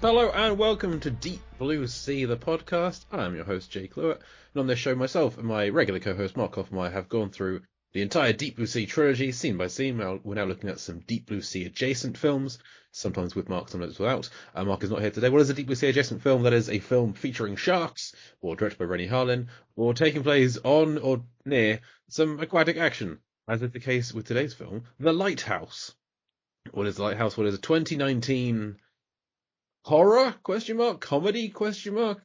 Hello and welcome to Deep Blue Sea, the podcast. I'm your host, Jake Lewitt, and on this show, myself and my regular co-host, Mark Hoffmeyer, have gone through the entire Deep Blue Sea trilogy, scene by scene. We're now looking at some Deep Blue Sea adjacent films, sometimes with Mark, sometimes without. Mark is not here today. What is a Deep Blue Sea adjacent film? That is a film featuring sharks, or directed by Rennie Harlin, or taking place on or near some aquatic action, as is the case with today's film, The Lighthouse. What is The Lighthouse? What is a 2019... horror? Question mark. Comedy? Question mark.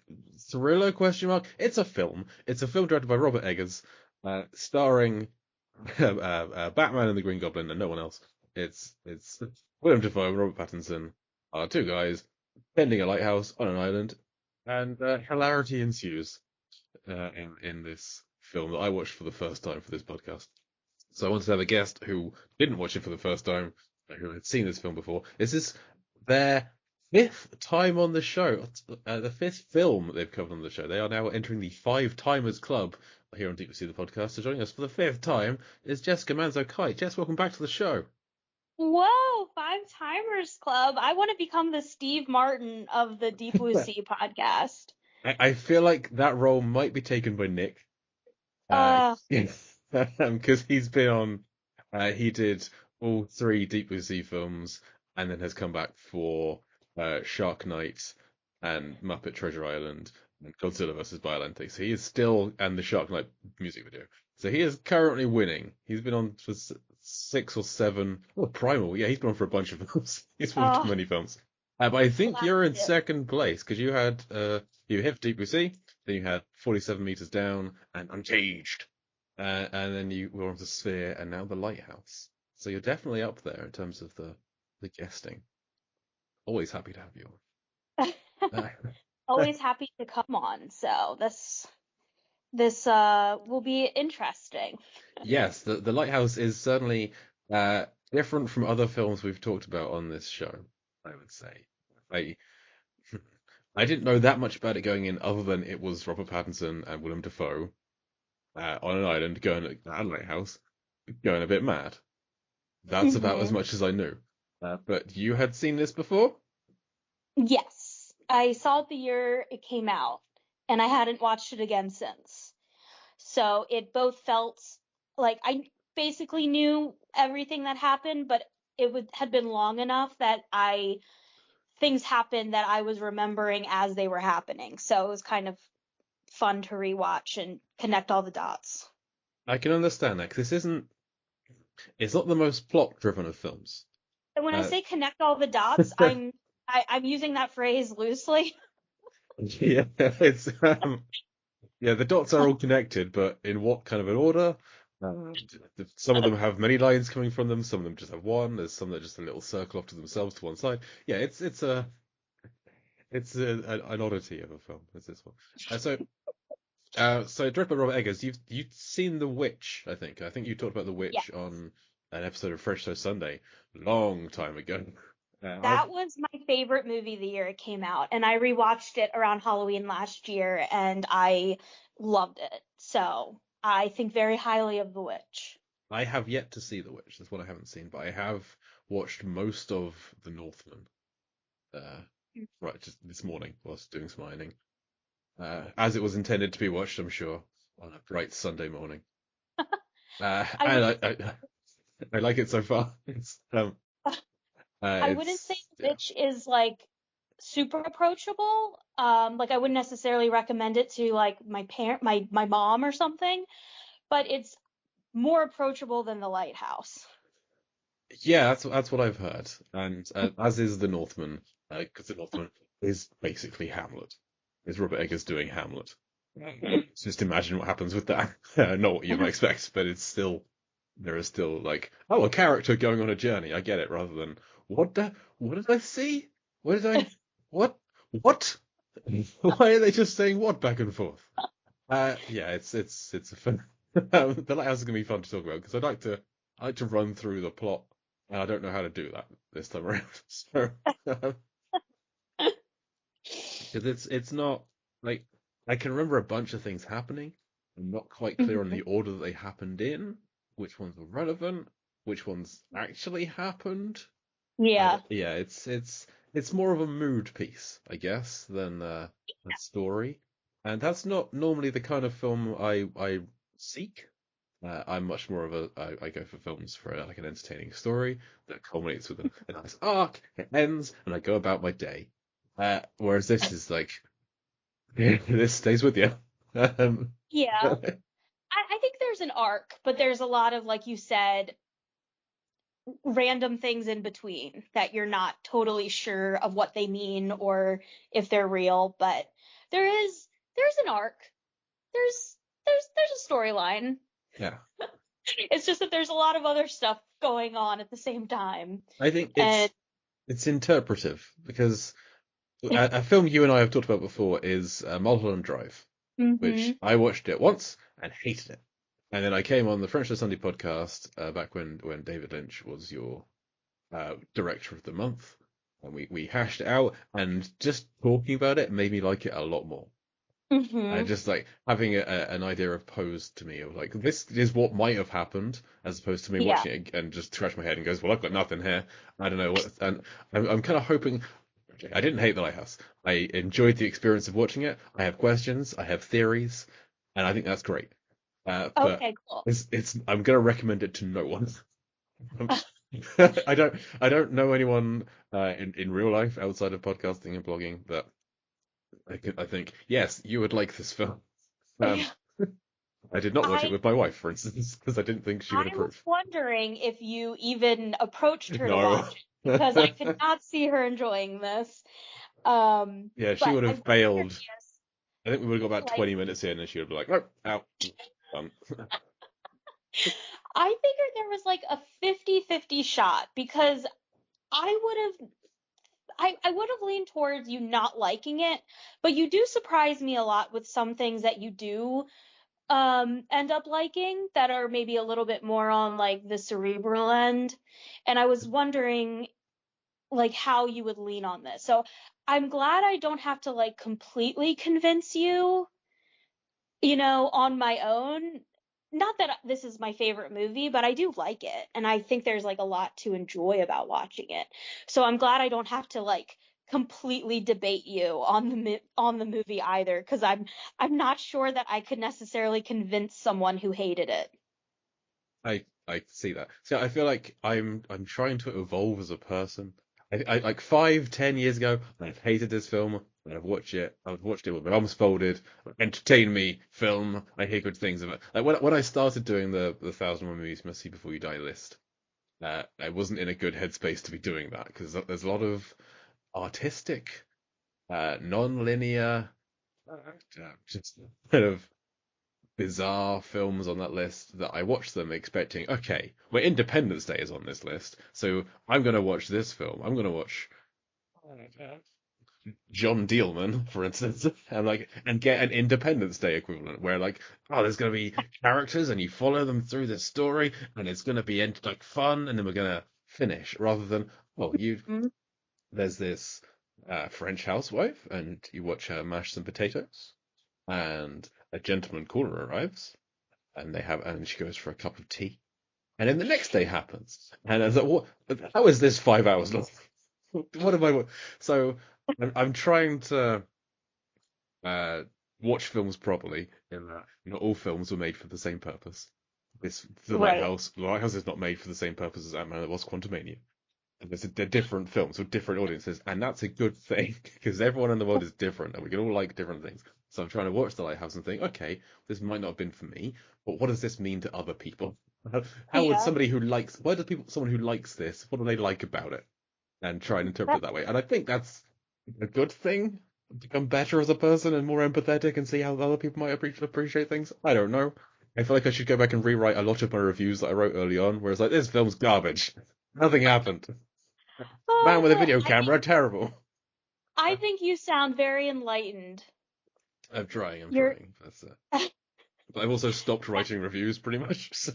Thriller? Question mark. It's a film. It's a film directed by Robert Eggers, starring Batman and the Green Goblin and no one else. It's Willem Dafoe and Robert Pattinson are two guys tending a lighthouse on an island, and hilarity ensues in this film that I watched for the first time for this podcast. So I wanted to have a guest who didn't watch it for the first time, who had seen this film before. This is their fifth time on the show, the fifth film they've covered on the show. They are now entering the Five Timers Club here on Deep Sea, the podcast. So joining us for the fifth time is Jessica Manzo-Kite. Jess, welcome back to the show. Whoa, Five Timers Club. I want to become the Steve Martin of the Deep Blue Sea podcast. I feel like that role might be taken by Nick. Because he's been on, he did all three Deep Blue Sea films and then has come back for Shark Night and Muppet Treasure Island and Godzilla vs. Biollante. So he is still, and the Shark Night music video. So he is currently winning. He's been on for 6 or 7. Oh, Primal. Yeah, he's been on for a bunch of films. He's been on many films. But I think you're in second place because you had, you hit Deep Blue Sea, then you had 47 Meters Down and Uncaged. And then you were on the Sphere and now the Lighthouse. So you're definitely up there in terms of the guesting. Always happy to have you on. Always happy to come on. So this will be interesting. Yes, the Lighthouse is certainly different from other films we've talked about on this show, I would say. I didn't know that much about it going in other than it was Robert Pattinson and Willem Dafoe on an island going at a lighthouse, going a bit mad. That's about as much as I knew. But you had seen this before? Yes, I saw it the year it came out, and I hadn't watched it again since. So it both felt like I basically knew everything that happened, but had been long enough that things happened that I was remembering as they were happening. So it was kind of fun to rewatch and connect all the dots. I can understand that, because it's not the most plot-driven of films. And when I say connect all the dots, I'm using that phrase loosely. Yeah, it's the dots are all connected, but in what kind of an order? Some of them have many lines coming from them. Some of them just have one. There's some that are just a little circle off to themselves to one side. Yeah, it's an oddity of a film. It's this one. So directed by Robert Eggers. You've seen The Witch, I think. I think you talked about The Witch on an episode of Fresh Toast Sunday long time ago. That was my favorite movie the year it came out, and I rewatched it around Halloween last year, and I loved it. So I think very highly of The Witch. I have yet to see The Witch. That's what I haven't seen, but I have watched most of The Northman. Right, just this morning whilst doing some ironing. As it was intended to be watched, I'm sure, on a bright Sunday morning. And I like it so far. I wouldn't say The Witch is like super approachable. Like I wouldn't necessarily recommend it to like my mom or something, but it's more approachable than The Lighthouse. Yeah, that's what I've heard, and as is The Northman, because The Northman is basically Hamlet. It's Robert Eggers doing Hamlet. Just imagine what happens with that. Not what you might expect, but there is still like, oh, a character going on a journey. I get it, rather than what did I see? What? Why are they just saying what back and forth? Yeah, it's a fun. The Lighthouse is gonna be fun to talk about because I like to run through the plot, and I don't know how to do that this time around. So, because it's not like I can remember a bunch of things happening. I'm not quite clear on the order that they happened in, which ones were relevant, which ones actually happened. Yeah. Yeah, it's it's more of a mood piece, I guess, than a story. And that's not normally the kind of film I seek. I'm much more of I go for films for like an entertaining story that culminates with a nice arc, it ends, and I go about my day. Whereas this is like, this stays with you. Um, Yeah. I think there's an arc, but there's a lot of, like you said, random things in between that you're not totally sure of what they mean or if they're real, but there is there's an arc. There's there's a storyline. yeah, It's just that there's a lot of other stuff going on at the same time. I think And it's interpretive because a film you and I have talked about before is Mulholland Drive, which mhm. I watched it once and hated it. And then I came on the French to Sunday podcast back when David Lynch was your director of the month, and we hashed it out, and just talking about it made me like it a lot more. And Mhm. just like having an idea of posed to me of like this is what might have happened, as opposed to me Yeah. watching it and just scratch my head and goes, well, I've got nothing here. I don't know what, and I'm kind of hoping. I didn't hate The Lighthouse. I enjoyed the experience of watching it. I have questions, I have theories, and I think that's great. But Okay, cool. I'm gonna recommend it to no one. I don't know anyone in real life outside of podcasting and blogging that I think yes, you would like this film. Um, Yeah. I did not watch it I with my wife, for instance, because I didn't think she would I was approve. wondering if you even approached her to No. watch it because I could not see her enjoying this. Yeah, she But would I'm have bailed. curious, I think we would have got about like 20 minutes in, and she would be like, "Nope, out, done." I figured there was like a 50-50 shot because I would have I would have leaned towards you not liking it, but you do surprise me a lot with some things that you do end up liking that are maybe a little bit more on like the cerebral end. And I was wondering like how you would lean on this. So I'm glad I don't have to like completely convince you, on my own. Not that this is my favorite movie, but I do like it, and I think there's like a lot to enjoy about watching it. So I'm glad I don't have to like completely debate you on on the movie either, because I'm not sure that I could necessarily convince someone who hated it. I see that. So I feel like I'm trying to evolve as a person. I like 5, 10 years ago, I've hated this film. And I've watched it with my arms folded. Entertain me, film. I hear good things about. Like when I started doing the 1,001 movies you must see before you die list, I wasn't in a good headspace to be doing that because there's a lot of artistic, non-linear, just kind of bizarre films on that list that I watched them expecting, okay, well, Independence Day is on this list, so I'm going to watch this film. I'm going to watch John Dielman, for instance, and get an Independence Day equivalent where like, oh, there's going to be characters and you follow them through this story and it's going to be like fun and then we're going to finish rather than, oh, Mm. there's this French housewife and you watch her mash some potatoes and a gentleman caller arrives and she goes for a cup of tea. And then the next day happens. And I was like, what? How is this 5 hours long? What am I? So I'm trying to uh, watch films properly in that not all films were made for the same purpose. Right. The Lighthouse is not made for the same purpose as Ant-Man and the Wasp: Quantumania. And they're different films with different audiences, and that's a good thing because everyone in the world is different, and we can all like different things. So I'm trying to watch The Lighthouse and think, okay, this might not have been for me, but what does this mean to other people? How would Yeah. somebody who likes, why do people, someone who likes this, what do they like about it? And try and interpret That, it that way. And I think that's a good thing. Become better as a person and more empathetic and see how other people might appreciate things. I don't know. I feel like I should go back and rewrite a lot of my reviews that I wrote early on, where it's like, this film's garbage. Nothing happened. Man oh with a no, video camera, terrible. I think you sound very enlightened. I'm You're trying. But I've also stopped writing reviews pretty much, so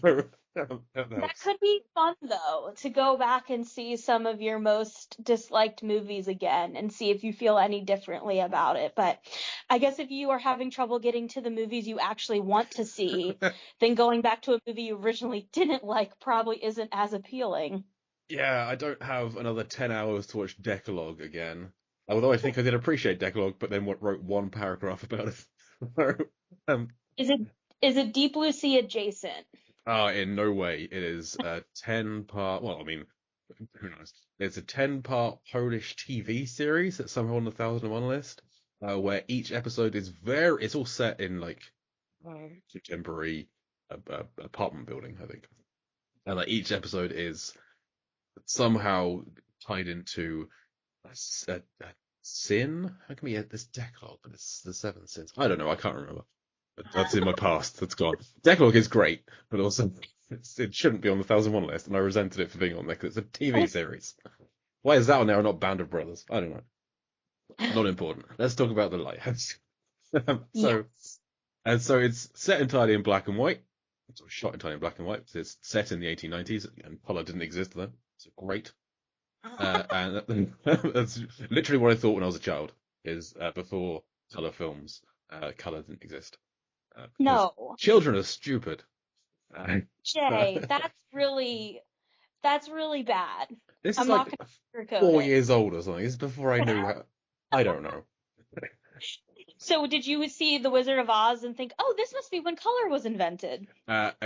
that That helps. could be fun though, to go back and see some of your most disliked movies again and see if you feel any differently about it. But I guess if you are having trouble getting to the movies you actually want to see, then going back to a movie you originally didn't like probably isn't as appealing. Yeah, I don't have another 10 hours to watch Decalogue again. Although I think I did appreciate Decalogue, but then wrote one paragraph about it. So, um, Is it is it Deep Blue Sea adjacent? in no way. It is a 10-part, well, I mean, who knows? It's a 10-part Polish TV series that's somehow on the 1001 list, where each episode is it's all set in like contemporary apartment building, I think. And like each episode is somehow tied into a sin. How can we get this Decalogue? But it's the seven sins. I don't know. I can't remember. That's in my past. That's gone. Decalogue is great, but also it shouldn't be on the 1001 list, and I resented it for being on there because it's a TV series. Why is that on there and not Band of Brothers? I don't know. Not important. Let's talk about the Lighthouse. So, Yes. and so it's set entirely in black and white. It's shot entirely in black and white. It's set in the 1890s, and color didn't exist then. So great. And that's literally what I thought when I was a child. Is before color films, color didn't exist because No, children are stupid. Uh, Jay, that's really bad. this is I'm not like gonna sugarcoat 4 years it. old or something. This is before I knew how. I don't know. So did you see The Wizard of Oz and think, oh, this must be when color was invented?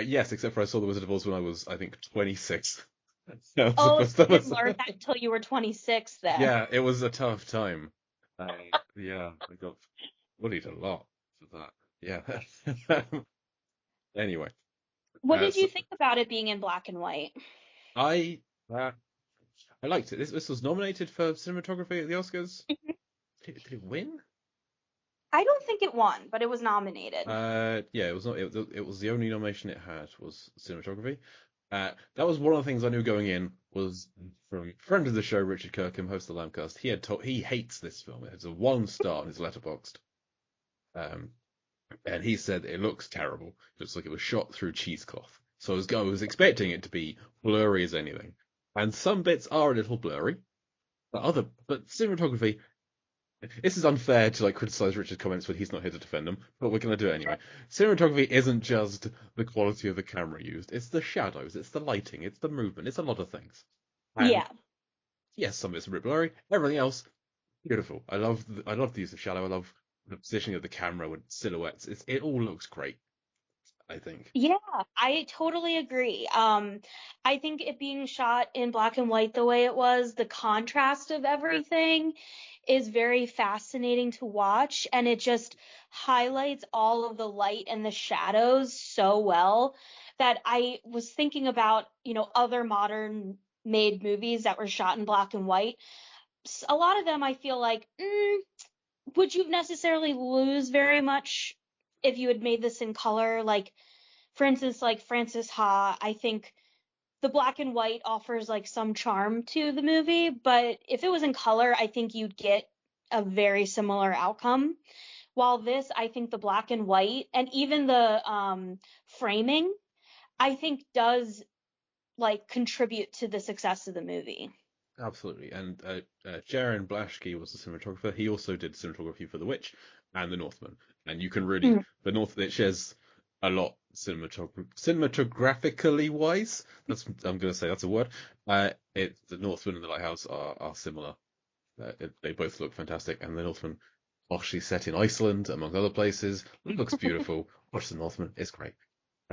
Yes, except for I saw The Wizard of Oz when I was, I think, 26. That was the Oh, first time you I didn't saw learn it. that until you were 26 then. Yeah, it was a tough time. Yeah, I got bullied a lot for that. Yeah. Anyway, What did so you think about it being in black and white? I uh, I liked it. This was nominated for cinematography at the Oscars. Did it win? I don't think it won, but it was nominated. Yeah, it was not. It was the only nomination it had was cinematography. That was one of the things I knew going in was from friend of the show, Richard Kirkham, host of the Lambcast. He had told he hates this film. It's a 1 star in his letterboxd. Um, and he said it looks terrible. It looks like it was shot through cheesecloth. So I was expecting it to be blurry as anything, and some bits are a little blurry, but cinematography. This is unfair to like criticize Richard's comments when he's not here to defend them, but we're going to do it anyway. Cinematography isn't just the quality of the camera used; it's the shadows, it's the lighting, it's the movement, it's a lot of things. And Yeah. yes, some of it's a bit blurry. Everything else, beautiful. I love the use of shadow. I love the positioning of the camera with silhouettes. It all looks great. I think. Yeah, I totally agree. I think it being shot in black and white the way it was, the contrast of everything is very fascinating to watch, and it just highlights all of the light and the shadows so well that I was thinking about, other modern made movies that were shot in black and white. A lot of them I feel like, would you necessarily lose very much if you had made this in color? Like, for instance, like Francis Ha, I think the black and white offers like some charm to the movie, but if it was in color, I think you'd get a very similar outcome. While this, I think the black and white and even the framing, I think does like contribute to the success of the movie. Absolutely. And Jaron Blaschke was the cinematographer. He also did cinematography for The Witch and The Northman. And you can really, Mm. the North, it shares a lot cinematographically wise. I'm going to say that's a word. The Northman and The Lighthouse are similar. They both look fantastic. And The Northman, actually set in Iceland, among other places, it looks beautiful. Watch The Northman, it's great.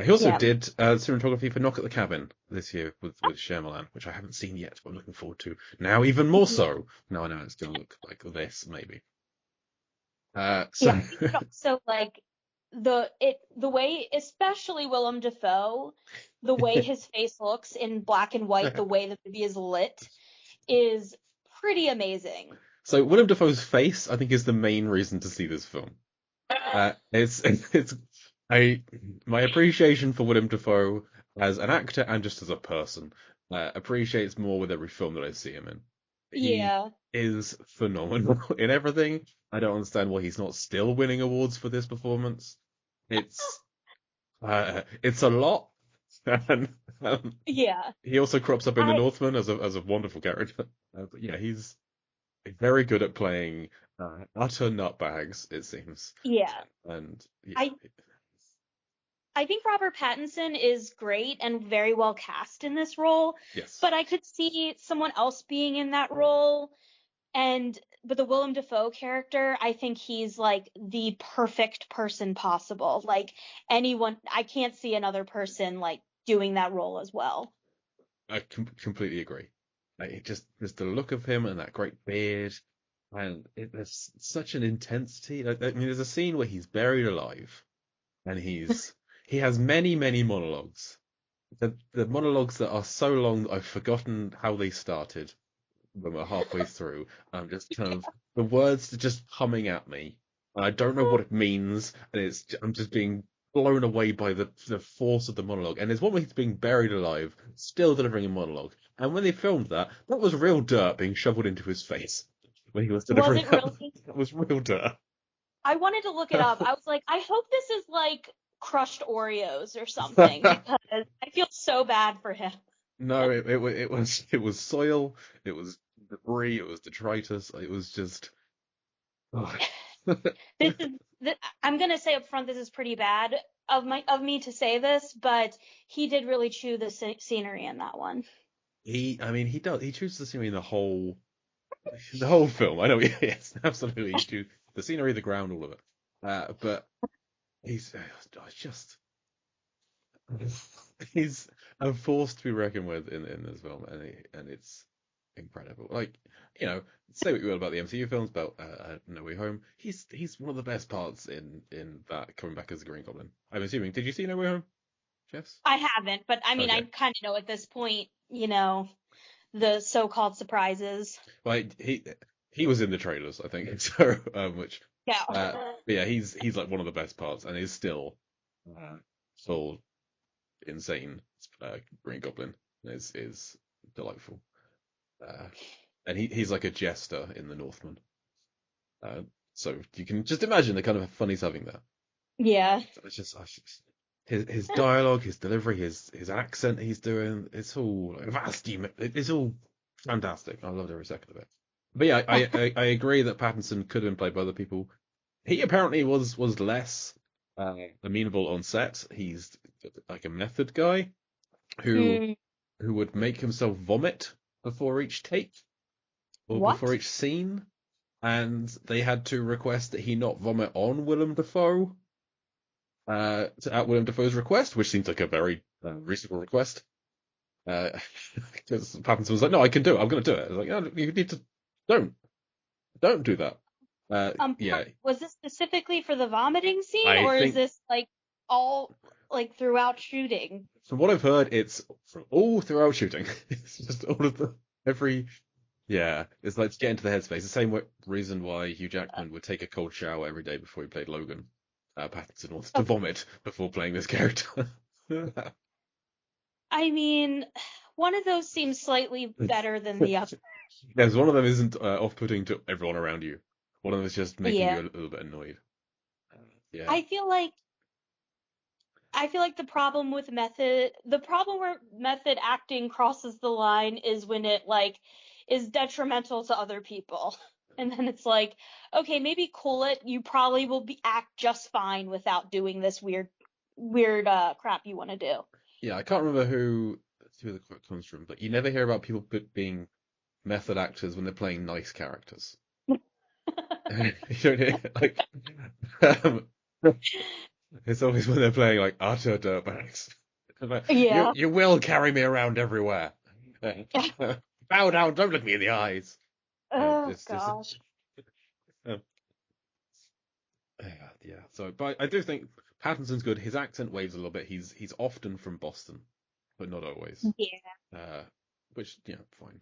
He also Yeah. did cinematography for Knock at the Cabin this year with Shyamalan, which I haven't seen yet, but I'm looking forward to now even more Yeah. so. Now I know it's going to look like this, maybe. Yeah, So I think it also like the way, especially Willem Dafoe, the way his face looks in black and white, the way the movie is lit is pretty amazing. so Willem Dafoe's face, I think, is the main reason to see this film. It's I my appreciation for Willem Dafoe as an actor and just as a person appreciates more with every film that I see him in. He Yeah. is phenomenal in everything. I don't understand why he's not still winning awards for this performance. It's it's a lot, and Yeah. he also crops up in The I Northman as a wonderful character. But yeah, he's very good at playing utter nutbags, it seems. yeah. And yeah, I I think Robert Pattinson is great and very well cast in this role, Yes. but I could see someone else being in that role. But the Willem Dafoe character, I think he's like the perfect person possible. Like anyone, I can't see another person like doing that role as well. I completely agree. Like, it just the look of him and that great beard, and there's such an intensity. Like, I mean, there's a scene where he's buried alive, and he has many monologues. The monologues that are so long that I've forgotten how they started when we're halfway through. I'm just kind of the words are just coming at me, and I don't know what it means, and I'm just being blown away by the force of the monologue. And there's one where he's being buried alive, still delivering a monologue. And when they filmed that, that was real dirt being shoveled into his face when he was Was delivering it that. really? That was real dirt. I wanted to look it up. I was like, I hope this is like crushed Oreos or something because I feel so bad for him. No, it was soil, it was debris, it was detritus, it was just. Oh. This is I'm gonna say up front, this is pretty bad of me to say this, but he did really chew the scenery in that one. I mean, he does. He chooses the scenery in the whole film. I know, yes, absolutely. He chooses the scenery, the ground, all of it. But just he's a force to be reckoned with in this film, and it's incredible. Like, say what you will about the MCU films, about No Way Home. He's one of the best parts in that coming back as a Green Goblin. I'm assuming. Did you see No Way Home, Jess? I haven't, but I mean, I Okay. kind of know at this point, the so-called surprises. Well, he was in the trailers, I think. So, which, Yeah. but yeah, he's like one of the best parts, and is uh, still insane. Green Goblin is delightful, uh, and he's like a jester in the Northman. Uh, so you can just imagine the kind of fun he's having there. Yeah. So it's just his dialogue, his delivery, his accent he's doing. It's all it's all fantastic. I loved every second of it. But yeah, I agree that Pattinson could have been played by other people. He apparently was less amenable on set. He's like a method guy who Mm, who would make himself vomit before each take or before what? each scene, and they had to request that he not vomit on Willem Dafoe at Willem Dafoe's request, which seems like a very reasonable request. Because Pattinson was like, "No, I can do it. I'm going to do it." I was like, "Oh, you need to don't do that." Yeah, Was this specifically for the vomiting scene, I or is think this like all like throughout shooting? from what I've heard, it's from all throughout shooting. It's just all of the every yeah. It's like to get into the headspace. The same reason why Hugh Jackman would take a cold shower every day before he played Logan. Pattinson wanted to Okay. vomit before playing this character. I mean, one of those seems slightly better than the other. Yes, one of them isn't off-putting to everyone around you. One of them is just making Yeah. you a little bit annoyed. Yeah, I feel like the problem where method acting crosses the line is when it like is detrimental to other people. And then it's like, okay, maybe cool it. You probably will be act just fine without doing this weird crap you want to do. yeah. I can't remember who the quote comes from, but you never hear about people being method actors when they're playing nice characters. You don't hear like um, it's always when they're playing like utter dirtbags. Like, you Yeah. you will carry me around everywhere. Bow down, don't look me in the eyes. Oh Just gosh. uh, yeah. So, but I do think Pattinson's good. His accent waves a little bit. He's often from Boston, but not always. Yeah. Uh, which fine.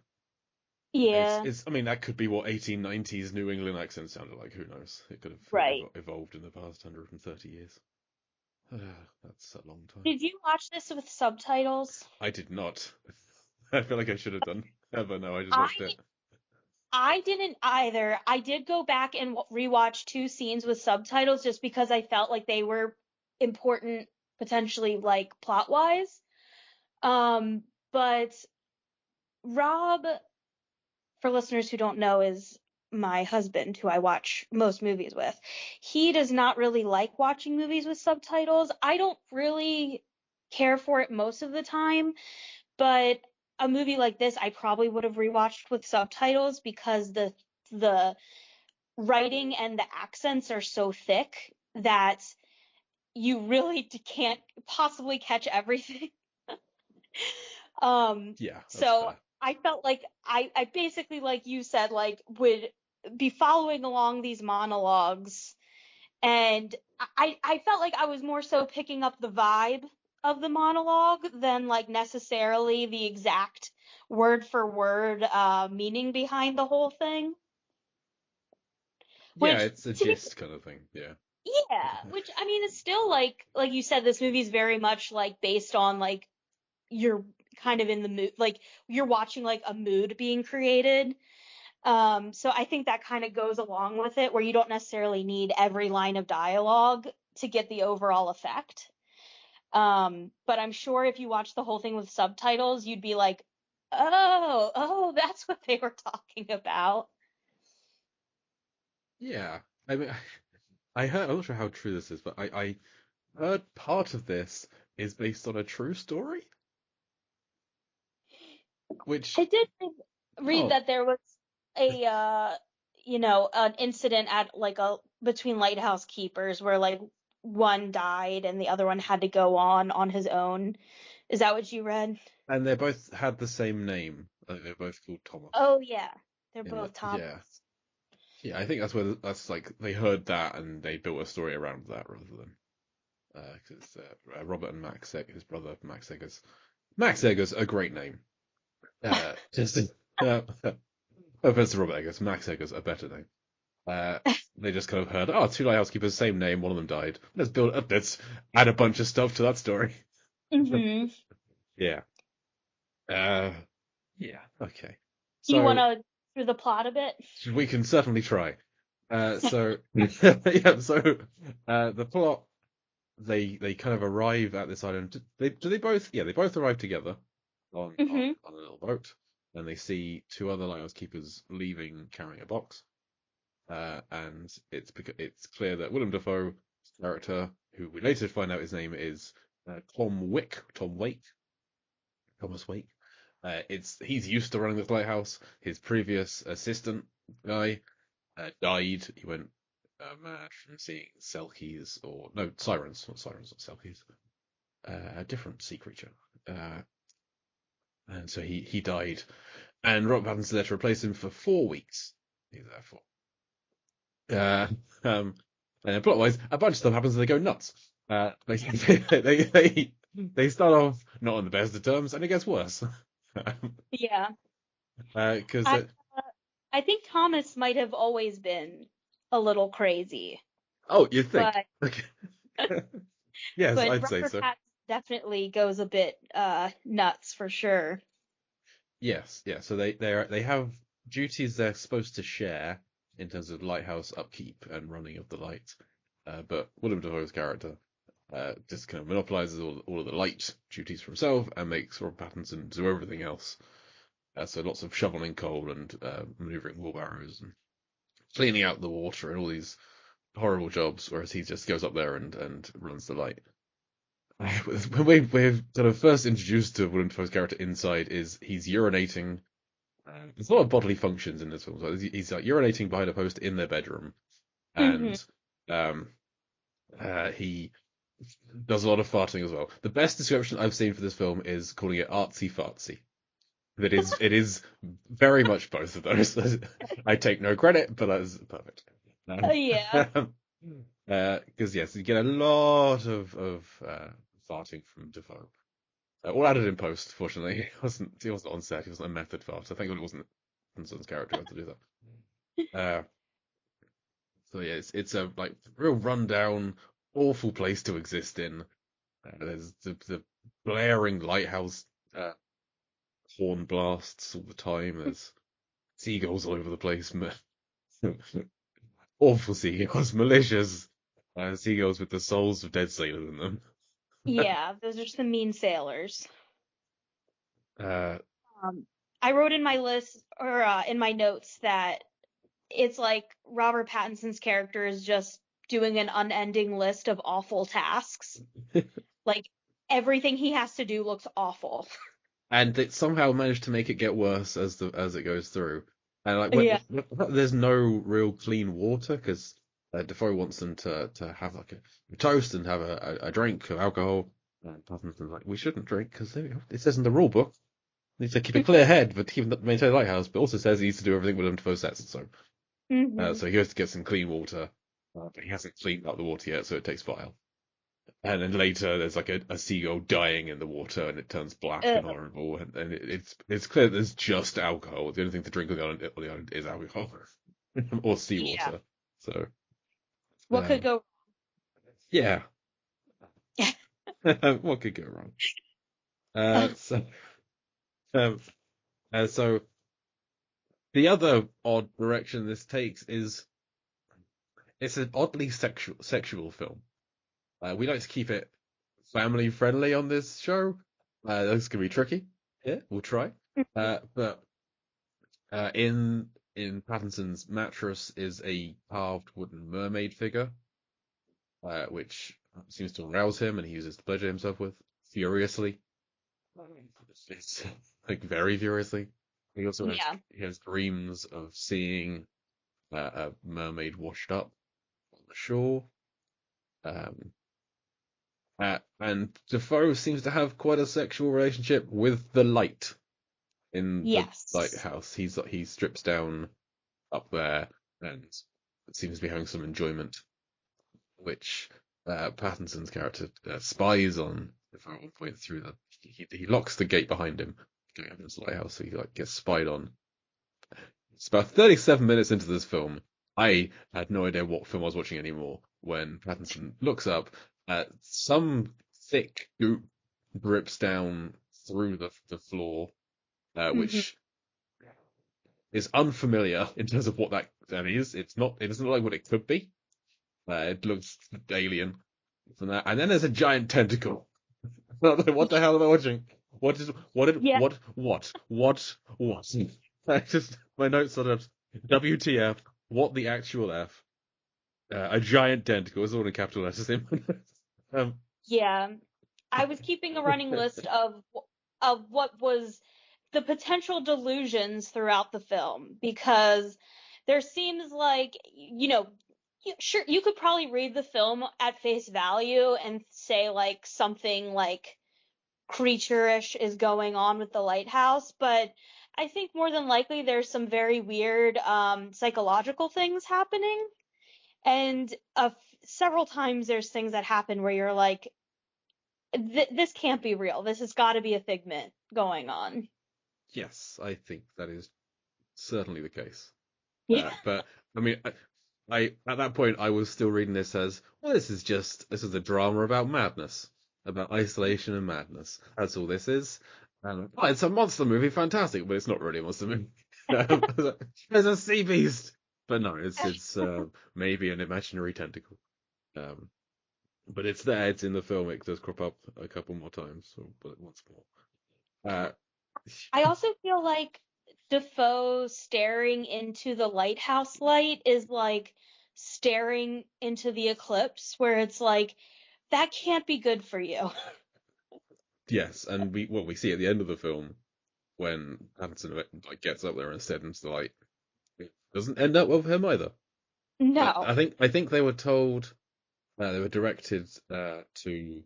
Yeah. I mean, that could be what 1890s New England accent sounded like. Who knows? It could have Right. evolved in the past 130 years. That's a long time. Did you watch this with subtitles? I did not. I feel like I should have done, but no, I just I watched it. I didn't either. I did go back and rewatch two scenes with subtitles just because I felt like they were important, potentially like plot wise. But Rob, for listeners who don't know, is my husband, who I watch most movies with, he does not really like watching movies with subtitles. I don't really care for it most of the time, but a movie like this I probably would have rewatched with subtitles because the writing and the accents are so thick that you really can't possibly catch everything. Yeah, that's So fair. I felt like I basically, like you said, like would be following along these monologues, and I felt like I was more so picking up the vibe of the monologue than like necessarily the exact word for word meaning behind the whole thing. Yeah, Which it's a to be gist kind of thing. Yeah. Yeah, which I mean is still like you said, this movie's very much like based on like you're kind of in the mood, like you're watching like a mood being created. So I think that kind of goes along with it, where you don't necessarily need every line of dialogue to get the overall effect. But I'm sure if you watch the whole thing with subtitles, you'd be like, oh, that's what they were talking about. Yeah. I mean, I heard, I'm not sure how true this is, but I heard part of this is based on a true story, which, I did read oh, that there was a an incident at like a between lighthouse keepers where like one died and the other one had to go on his own. Is that what you read? and they both had the same name. They're both called Thomas. Oh yeah, they're In the, both Thomas. yeah. Yeah, I think that's like they heard that and they built a story around that rather than because Robert and Max his brother Max Eggers. Max Eggers, a great name. Just no offense to Robert Eggers, Max Eggers, a better name. Uh, they just kind of heard, oh, two lighthouse keepers, same name, one of them died. Let's add a bunch of stuff to that story. Hmm. Yeah. Uh, yeah. Okay. Do you want So to through the plot a bit? we can certainly try. Yeah. So the plot, they kind of arrive at this island. Do they both? Yeah, they both arrive together Hmm. on a little boat, and they see two other lighthouse keepers leaving carrying a box. And it's clear that Willem Dafoe's character, who we later find out his name is Tom Wake, Thomas Wake. It's he's used to running this lighthouse. His previous assistant guy died. He went mad from seeing Selkies or no sirens, not sirens, not Selkies. A different sea creature. And so he died, and Robert Pattinson's there to replace him for 4 weeks. He's there for. Uh, um, and plot-wise, a bunch of stuff happens and they go nuts. They start off not on the best of terms, and it gets worse. Yeah. Because I I think Thomas might have always been a little crazy, oh, you think? but Okay. Yes, but I'd say Robert so. Pattinson definitely goes a bit nuts for sure. Yes, yeah. So they have duties they're supposed to share in terms of lighthouse upkeep and running of the light. But Willem Dafoe's character just kind of monopolizes all of the light duties for himself and makes Robert Pattinson do everything else. So lots of shoveling coal and maneuvering wheelbarrows and cleaning out the water and all these horrible jobs, whereas he just goes up there and runs the light. When we're kind of first introduced to Willem Dafoe's character inside, is he's urinating. There's a lot of bodily functions in this film. So he's like urinating behind a post in their bedroom, Hmm. and um, he does a lot of farting as well. The best description I've seen for this film is calling it artsy fartsy. That is, it is very much both of those. I take no credit, but that is perfect. Yeah. Because yes, you get a lot of farting from Defoe. All added in post, fortunately. He wasn't on set, he wasn't a method fart. I think it wasn't Hudson's character who had to do that. So yeah, it's a like real rundown, awful place to exist in. There's the blaring lighthouse horn blasts all the time. There's seagulls all over the place. Awful seagulls, malicious seagulls with the souls of dead sailors in them. Yeah, those are some mean sailors. Uh, Um, I wrote in my list or in my notes that it's like Robert Pattinson's character is just doing an unending list of awful tasks. Like everything he has to do looks awful. And it somehow managed to make it get worse as it goes through. And like, Yeah. there's no real clean water because Defoe wants them to have like a toast and have a drink of alcohol. And Pattinson's like, we shouldn't drink because it says in the rule book he needs to keep a clear head, but maintain the lighthouse. But also says he needs to do everything Willem Dafoe says. So he has to get some clean water, but he hasn't cleaned up the water yet, so it takes a while. And then later, there's like a seagull dying in the water, and it turns black and horrible. And it's clear that there's just alcohol. The only thing to drink on the island is alcohol or seawater. So What could go? Yeah. What could go wrong? So the other odd direction this takes is it's an oddly sexual film. We like to keep it family friendly on this show. This can be tricky. Yeah, we'll try. But in Pattinson's mattress is a carved wooden mermaid figure, which seems to arouse him, and he uses to pleasure himself with furiously. It's like very furiously. He also has dreams of seeing a mermaid washed up on the shore. And Defoe seems to have quite a sexual relationship with the light in the lighthouse. He strips down up there and seems to be having some enjoyment, which Pattinson's character spies on Defoe at one point through he locks the gate behind him going up into the lighthouse, so he like gets spied on. It's about 37 minutes into this film. I had no idea what film I was watching anymore when Pattinson looks up. Some thick goop drips down through the floor, which is unfamiliar in terms of what that is. It doesn't look like what it could be. It looks alien from that. And then there's a giant tentacle. What the hell am I watching? What? My notes sort of WTF? What the actual F? A giant tentacle is all in capital letters. Yeah, I was keeping a running list of what was the potential delusions throughout the film, because there seems like, sure, you could probably read the film at face value and say like something like creature-ish is going on with the lighthouse, but I think more than likely there's some very weird psychological things happening. And several times there's things that happen where you're like, this can't be real. This has got to be a figment going on. Yes, I think that is certainly the case. Yeah. But I mean, I at that point I was still reading this as, well, this is a drama about madness, about isolation and madness. That's all this is. And it's a monster movie, fantastic, but it's not really a monster movie. There's a sea beast, but no, it's maybe an imaginary tentacle. But it's there. It's in the film. It does crop up a couple more times, but once more. I also feel like Defoe staring into the lighthouse light is like staring into the eclipse, where it's like, that can't be good for you. Yes, and we see at the end of the film when Pattinson like gets up there and stares into the light, it doesn't end up with him either. No. I think they were told they were directed to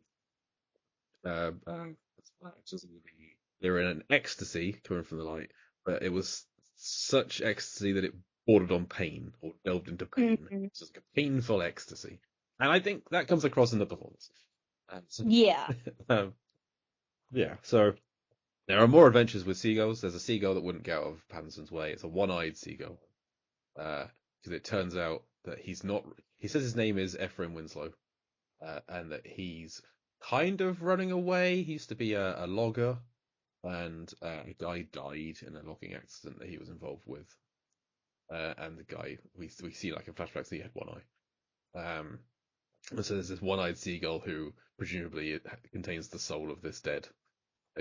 they were in an ecstasy coming from the light, but it was such ecstasy that it bordered on pain or delved into pain. It's just like a painful ecstasy, and I think that comes across in the performance. Yeah. Yeah. So there are more adventures with seagulls. There's a seagull that wouldn't get out of Pattinson's way. It's a one-eyed seagull, because it turns out that he's not. He says his name is Ephraim Winslow, and that he's kind of running away. He used to be a logger, and a guy died in a logging accident that he was involved with. And the guy we see like in flashbacks he had one eye. And so there's this one-eyed seagull who presumably it contains the soul of this dead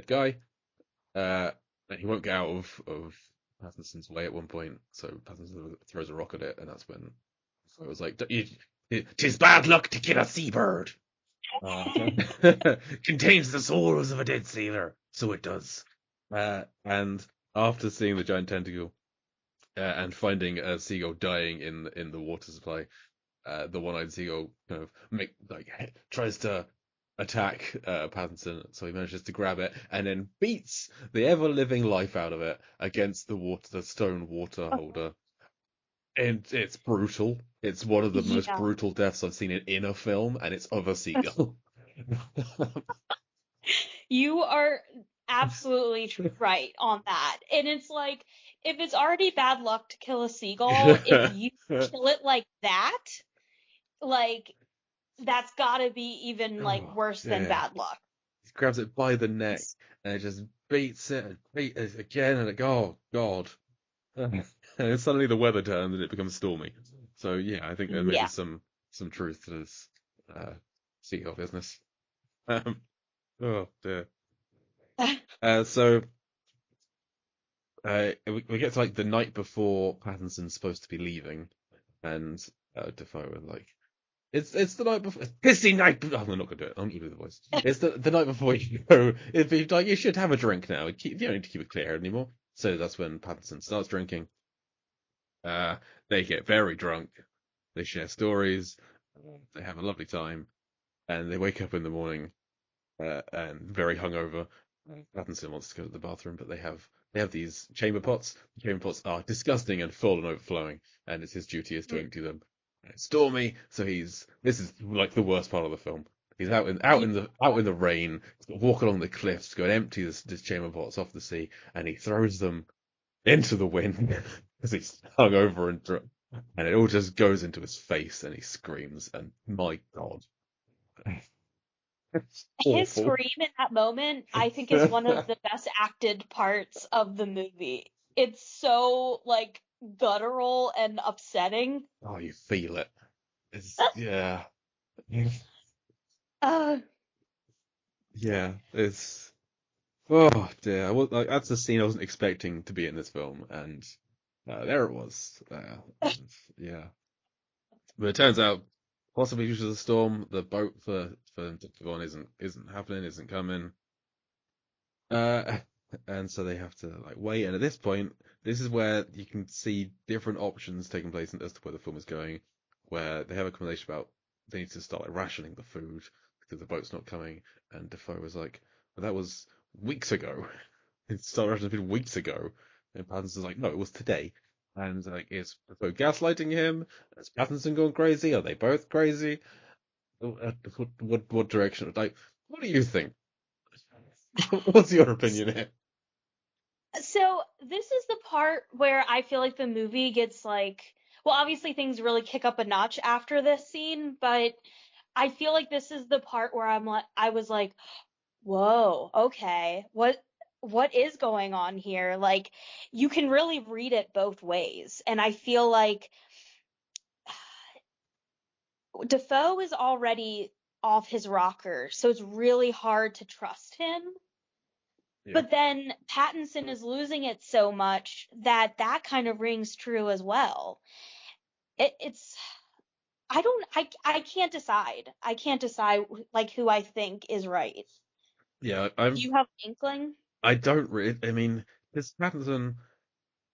guy. And he won't get out of Pattinson's way at one point, so Pattinson throws a rock at it, and that's when it was like, "'Tis bad luck to kill a seabird. Contains the souls of a dead sailor, so it does." And after seeing the giant tentacle and finding a seagull dying in the water supply, the one-eyed seagull kind of tries to attack Pattinson, so he manages to grab it and then beats the ever-living life out of it against the stone water holder. And it's brutal. It's one of the most Yeah. brutal deaths I've seen in a film, and it's of a seagull. You are absolutely right on that. And it's like, if it's already bad luck to kill a seagull, if you kill it like that, like, that's gotta be even like Oh, worse than yeah. bad luck. He grabs it by the neck and it just beats it and beats it again, and oh God. And then suddenly the weather turns and it becomes stormy. So yeah, I think there may be Yeah. some truth to this seagull business. Um, oh dear. So we get to like the night before Pattinson's supposed to be leaving, and Defoe was like, "It's the night before, it's pissy night." I'm not gonna do it. I'm gonna do the voice. It's the night before you go. It'd be like you should have a drink now. You don't need to keep it clear anymore. So that's when Pattinson starts drinking. They get very drunk. They share stories. They have a lovely time, and they wake up in the morning and very hungover. Pattinson wants to go to the bathroom, but they have these chamber pots. The chamber pots are disgusting and full and overflowing, and it's his duty is to empty them. And it's stormy, so this is like the worst part of the film. He's out in the rain, walk along the cliffs, go and empty this chamber pots off the sea, and he throws them into the wind as he's hungover and drunk, and it all just goes into his face, and he screams. And my God, it's His awful. scream in that moment, I think, is one of the best acted parts of the movie. It's so like guttural and upsetting. Oh, you feel it. Yeah. Uh, Yeah, it's oh dear. That's a scene I wasn't expecting to be in this film, and there it was. And, yeah, but it turns out, possibly due to the storm, the boat for them to go on isn't happening, isn't coming. Uh, and so they have to like wait. And at this point, this is where you can see different options taking place as to where the film is going, where they have a conversation about they need to start like rationing the food because the boat's not coming. And Defoe was like, "Well, that was weeks ago. It started rationing food weeks ago." And Pattinson's like, "No, it was today." And like, is Defoe gaslighting him? Is Pattinson going crazy? Are they both crazy? What direction? Like, what do you think? What's your opinion here? so this is the part where I feel like the movie gets like, well, obviously things really kick up a notch after this scene, but I feel like this is the part where I was like, whoa, okay, what is going on here? Like, you can really read it both ways, and I feel like Defoe is already off his rocker, so it's really hard to trust him. Yeah. But then Pattinson is losing it so much that that kind of rings true as well. It's I don't I can't decide. I can't decide like who I think is right. Yeah, Do you have an inkling? I don't really. I mean, this Pattinson,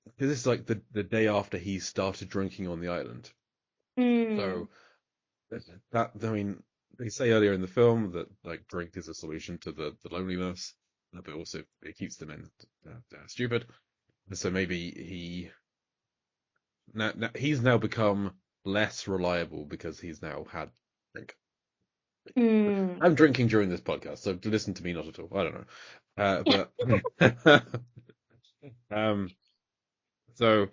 because this is like the day after he started drinking on the island. Hmm. So I mean, they say earlier in the film that like drink is a solution to the loneliness, but also it keeps the men stupid. So maybe he's now become less reliable because he's now had drink. Hmm. I'm drinking during this podcast, so listen to me not at all. I don't know, but um, so.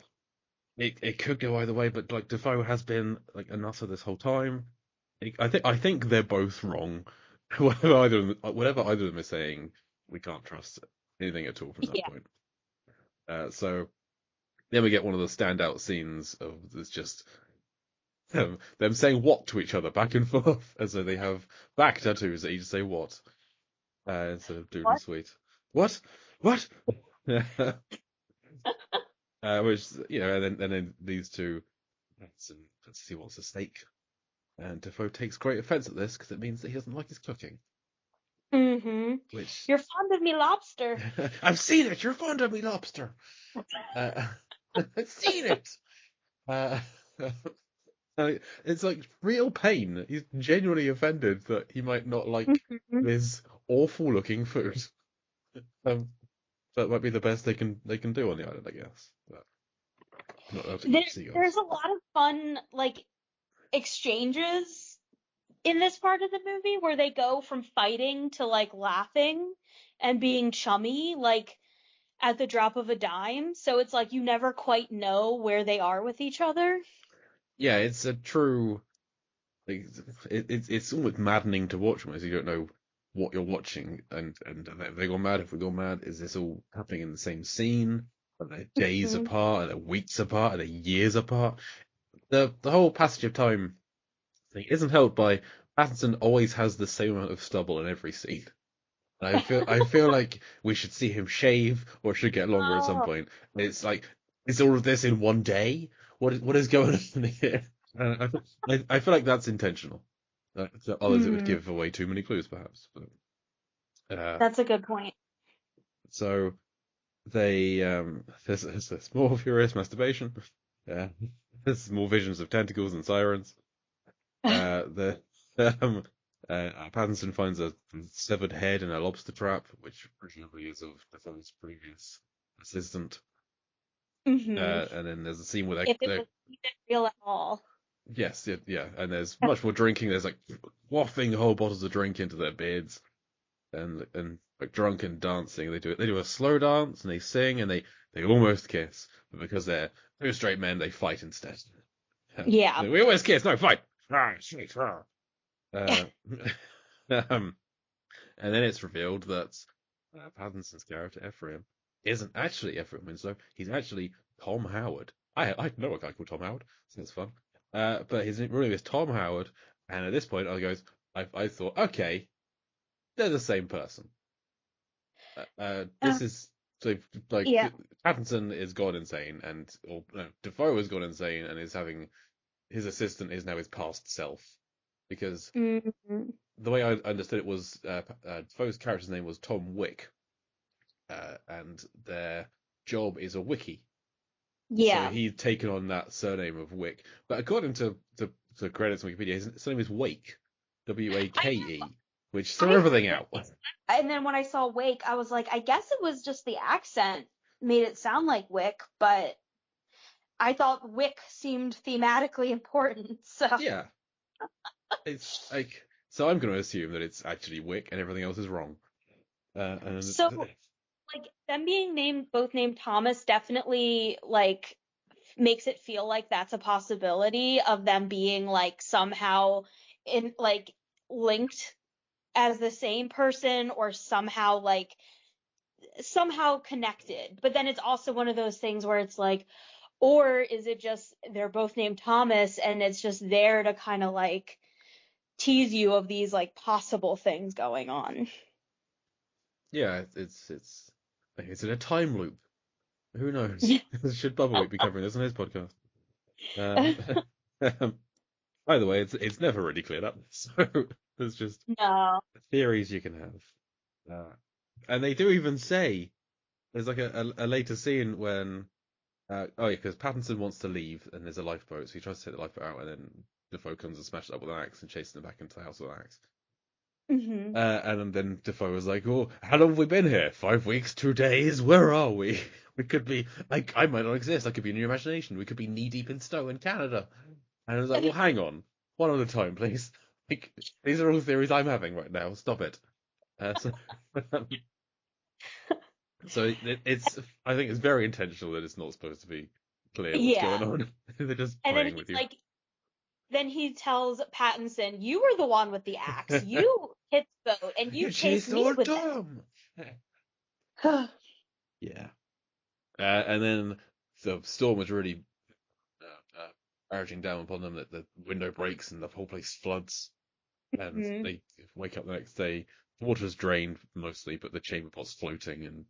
It could go either way, but like Defoe has been like a nutter this whole time. I think they're both wrong. Whatever either of them is saying, we can't trust anything at all from that Yeah. point. So then we get one of the standout scenes of it's just them saying what to each other back and forth, and so they have back tattoos that each say what instead of dude and What? sweet. What? What? which and then these two, let's see what's at stake. And Defoe takes great offense at this because it means that he doesn't like his cooking. Mm-hmm. Which You're fond of me, lobster. I've seen it. You're fond of me, lobster. Uh, I've seen it. Uh, it's like real pain. He's genuinely offended that he might not like Mm-hmm. this awful looking food. Um, that might be the best they can do on the island, I guess. But not allowed to There, eat seagulls. there's a lot of fun like exchanges in this part of the movie where they go from fighting to like laughing and being chummy like at the drop of a dime. So it's like you never quite know where they are with each other. Yeah, it's a true. Like, it's almost maddening to watch because you don't know what you're watching, and have they gone mad? If we go mad, is this all happening in the same scene? Are they days Mm. apart? Are they weeks apart? Are they years apart? The whole passage of time thing isn't helped by Pattinson always has the same amount of stubble in every scene. I feel like we should see him shave or it should get longer at some Oh. point. It's like is all of this in one day? What is going on here? I feel like that's intentional. Others it would Mm, give away too many clues, perhaps. But that's a good point. so they there's more furious masturbation. Uh, there's more visions of tentacles and sirens. The um, Pattinson finds a severed head in a lobster trap, which presumably is of Defoe's previous assistant. Hmm. And then there's a scene where If it they was even real at all. yes, yeah, yeah, and there's much more drinking. There's like quaffing whole bottles of drink into their beards, and like drunken dancing. They do a slow dance and they sing and they almost kiss, but because they're two straight men, they fight instead. Yeah. We always kiss, no fight. Ah, shit, ah. Uh, um, and then it's revealed that Pattinson's character Ephraim isn't actually Ephraim Winslow. He's actually Tom Howard. I know a guy called Tom Howard, so it's fun. But his real name is Tom Howard, and at this point I thought, okay, they're the same person. Uh, This is so like yeah. Pattinson is gone insane, and or no, Defoe has gone insane, and is having his assistant is now his past self, because Hmm. the way I understood it was Defoe's character's name was Tom Wick, and their job is a wiki. So Yeah. he's taken on that surname of Wick. But according to credits on Wikipedia, his surname is Wake, I Wake, which threw I everything out. and then when I saw Wake, I was like, I guess it was just the accent made it sound like Wick, but I thought Wick seemed thematically important. So Yeah, it's like so. I'm going to assume that it's actually Wick, and everything else is wrong. And so like them being both named Thomas definitely like makes it feel like that's a possibility of them being like somehow in like linked as the same person or somehow connected. But then it's also one of those things where it's like, or is it just they're both named Thomas and it's just there to kind of like tease you of these like possible things going on. yeah, it's in a time loop. Who knows? Should Bubbleweek be covering this on his podcast? Um, by the way, it's never really cleared up, so there's just No. theories you can have. And they do even say there's like a later scene when oh yeah, because Pattinson wants to leave and there's a lifeboat, so he tries to take the lifeboat out, and then Defoe comes and smashes it up with an axe and chases him back into the house with an axe. Hmm. And then Defoe was like, "Oh, how long have we been here? 5 weeks, 2 days? Where are we? We could be like I might not exist. I could be in your imagination. We could be knee deep in snow in Canada." And I was like, "Well, hang on, one at a time, please. Like, these are all theories I'm having right now. Stop it." So, so it's I think it's very intentional that it's not supposed to be clear what's Yeah. going on. They're just And then playing he's with you. like, then he tells Pattinson, "You were the one with the axe. You hit the boat, and you You chased chased me old with Tom. it." Yeah. And then the storm was really urging down upon them that the window breaks and the whole place floods, and Mhm. they wake up the next day. The water's drained mostly, but the chamber pot's floating, and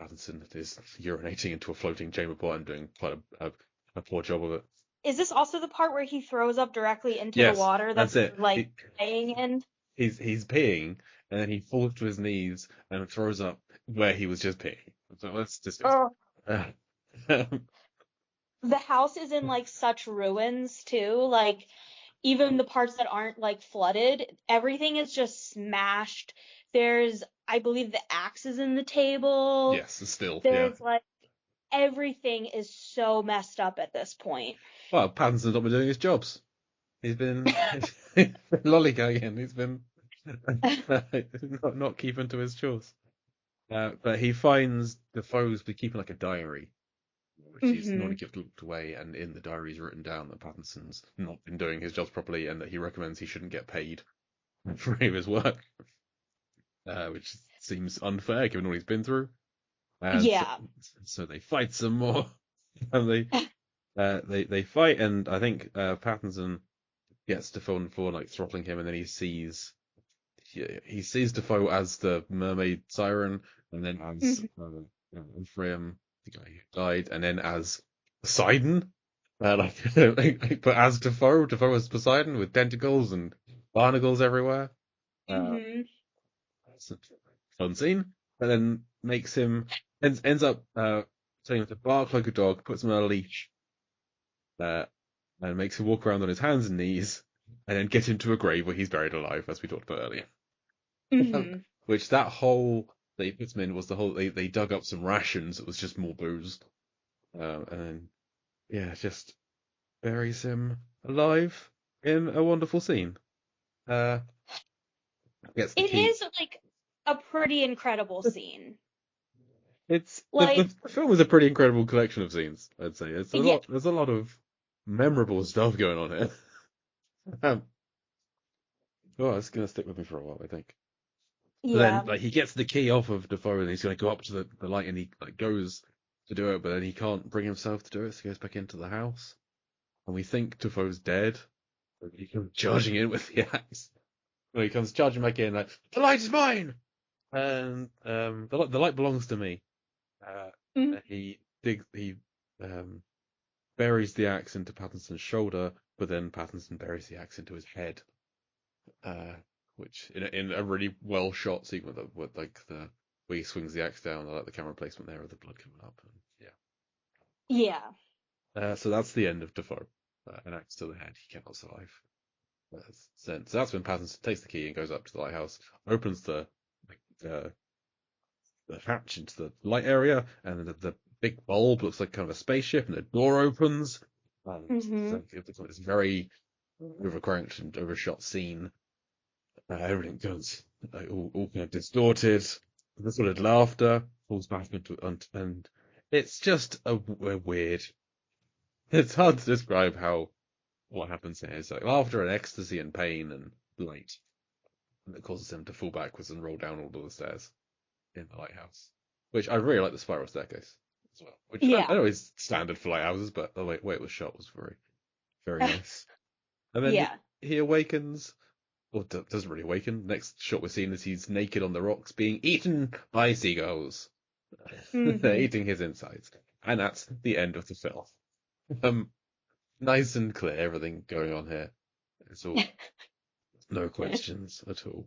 Pattinson is urinating into a floating chamber pot and doing quite a poor job of it. Is this also the part where he throws up directly into the Yes, water that that's it. they're like playing in? He's peeing and then he falls to his knees and throws up where he was just peeing. So that's disgusting. Oh. The house is in like such ruins too. Like even the parts that aren't like flooded, everything is just smashed. There's, I believe, the axe is in the table. Yes, still, yeah. There's like everything is so messed up at this point. Well, Pattinson's not been doing his jobs. He's been lollygagging. He's been not keeping to his chores. But he finds Defoe's be keeping like a diary, which he's Hmm. normally kept locked away, and in the diary is written down that Pattinson's not been doing his jobs properly, and that he recommends he shouldn't get paid for any of his work, which seems unfair given what he's been through. And Yeah. so they fight some more, and they fight, and I think Pattinson gets Defoe on the floor, like throttling him, and then he sees Defoe as the mermaid siren, and then as Ephraim, the guy who died, and then as Poseidon, but as Defoe as Poseidon with tentacles and barnacles everywhere. Hmm. It's a fun scene, and then ends up telling him to bark like a dog, puts him on a leash, uh, and makes him walk around on his hands and knees, and then get him to a grave where he's buried alive, as we talked about earlier. Hmm. Which that hole that he puts him in was the whole they dug up some rations. It was just more booze, and then just buries him alive in a wonderful scene. Uh, Gets the It key. is like a pretty incredible scene. It's Like, the film is a pretty incredible collection of scenes. I'd say it's a yeah, lot. There's a lot of memorable stuff going on here. Um, oh, it's gonna stick with me for a while, I think. But then, yeah. like, he gets the key off of Defoe, and he's gonna go up to the light, and he like goes to do it, but then he can't bring himself to do it, so he goes back into the house, and we think Defoe's dead. And he comes charging in with the axe. Well, he comes charging back in like, the light is mine, and the light belongs to me. Uh, Mm. he um buries the axe into Pattinson's shoulder, but then Pattinson buries the axe into his head. Uh, which in a really well shot sequence with like the where he swings the axe down, I like the camera placement there of the blood coming up. And, Yeah. so that's the end of Defoe. An axe to the head, he cannot survive. So that's when Pattinson takes the key and goes up to the lighthouse, opens like, the hatch into the light area, and the big bulb looks like kind of a spaceship, and the door opens. And Hmm. it's this very overcrunched and overshot scene. Everything goes all kind of distorted. The sort of laughter falls back into and it's just a weird. It's hard to describe what happens here. It's like laughter and ecstasy and pain and light that causes him to fall backwards and roll down all of the stairs in the lighthouse. Which I really like the spiral staircase as well. Which I Yeah. know is standard for lighthouses, but the way it was shot was very, very nice. And then Yeah. he awakens, or doesn't really awaken. Next shot we're seeing is he's naked on the rocks being eaten by seagulls. They're Hmm. eating his insides. And that's the end of the film. Um, Nice and clear, everything going on here. It's all, no questions at all.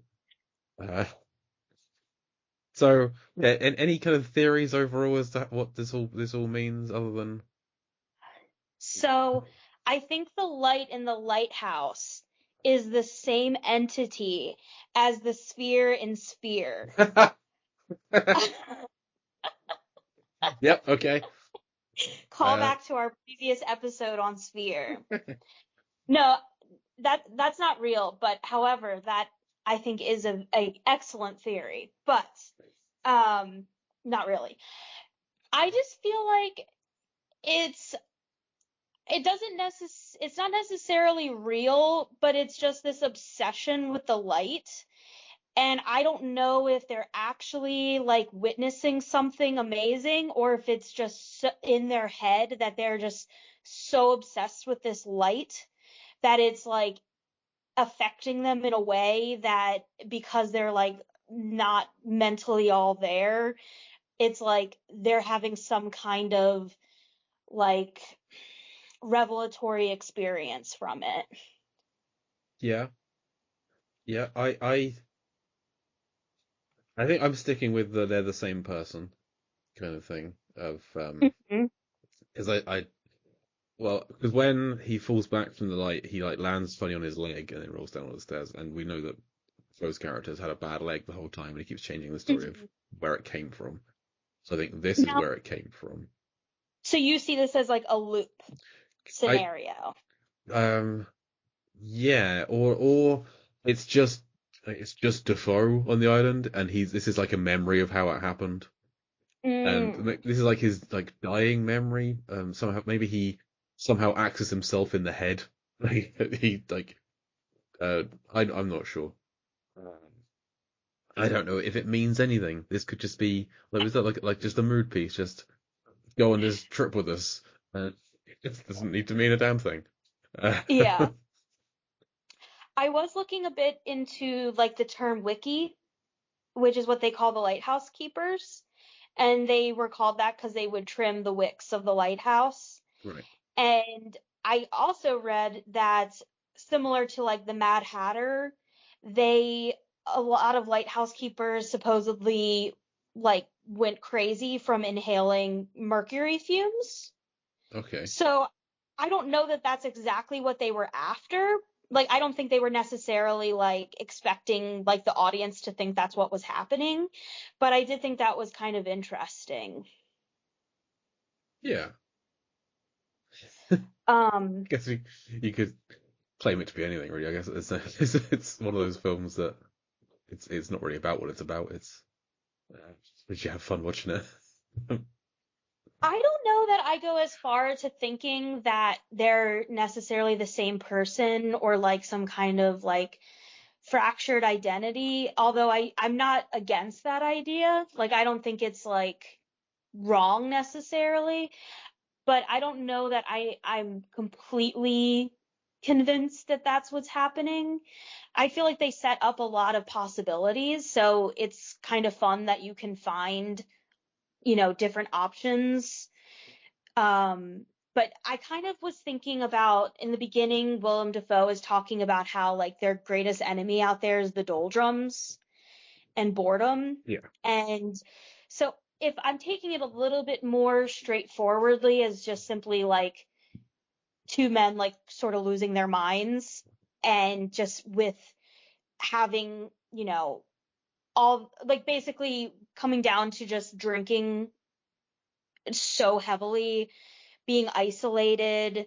Uh, So, yeah, and any kind of theories overall as to what this all means, other than So I think the light in the lighthouse is the same entity as the sphere in Sphere. Yep, okay. Call Uh, back to our previous episode on Sphere. No, that's not real, but however, that I think is a excellent theory, but not really. I just feel like it's it's not necessarily real, but it's just this obsession with the light. And I don't know if they're actually like witnessing something amazing or if it's just in their head that they're just so obsessed with this light that it's like affecting them in a way that because they're like not mentally all there, it's like they're having some kind of like revelatory experience from it. Yeah, yeah. I think I'm sticking with the they're the same person kind of thing of Mhm. because well, because when he falls back from the light, he like lands funny on his leg and then rolls down all the stairs, and we know that Poe's character has had a bad leg the whole time, and he keeps changing the story of Mhm. where it came from. So I think this is Now, where it came from. so you see this as like a loop I scenario. um yeah, or it's just Defoe on the island, and he's this is like a memory of how it happened, and Mm. this is like his like dying memory. Somehow maybe he somehow axes himself in the head. Like he like I'm not sure. Um, I don't know if it means anything. This could just be like was that like just a mood piece, just go on this trip with us. It doesn't need to mean a damn thing. Uh, Yeah. I was looking a bit into like the term wiki, which is what they call the lighthouse keepers. And they were called that because they would trim the wicks of the lighthouse. right. And I also read that similar to like the Mad Hatter, they a lot of lighthouse keepers supposedly like went crazy from inhaling mercury fumes. Okay. So I don't know that that's exactly what they were after. Like I don't think they were necessarily like expecting like the audience to think that's what was happening, but I did think that was kind of interesting. Yeah. Um, Guess you could claim it to be anything, really. I guess it's one of those films that it's not really about what it's about. It's but you have fun watching it. I don't know that I go as far to thinking that they're necessarily the same person or like some kind of like fractured identity, although I'm not against that idea. Like I don't think it's like wrong necessarily, but I don't know that I'm completely convinced that that's what's happening. I feel like they set up a lot of possibilities, so it's kind of fun that you can find, different options. But I kind of was thinking about in the beginning, Willem Dafoe is talking about how like their greatest enemy out there is the doldrums and boredom. Yeah. And so if I'm taking it a little bit more straightforwardly as just simply like two men like sort of losing their minds and just with having, all like basically coming down to just drinking so heavily, being isolated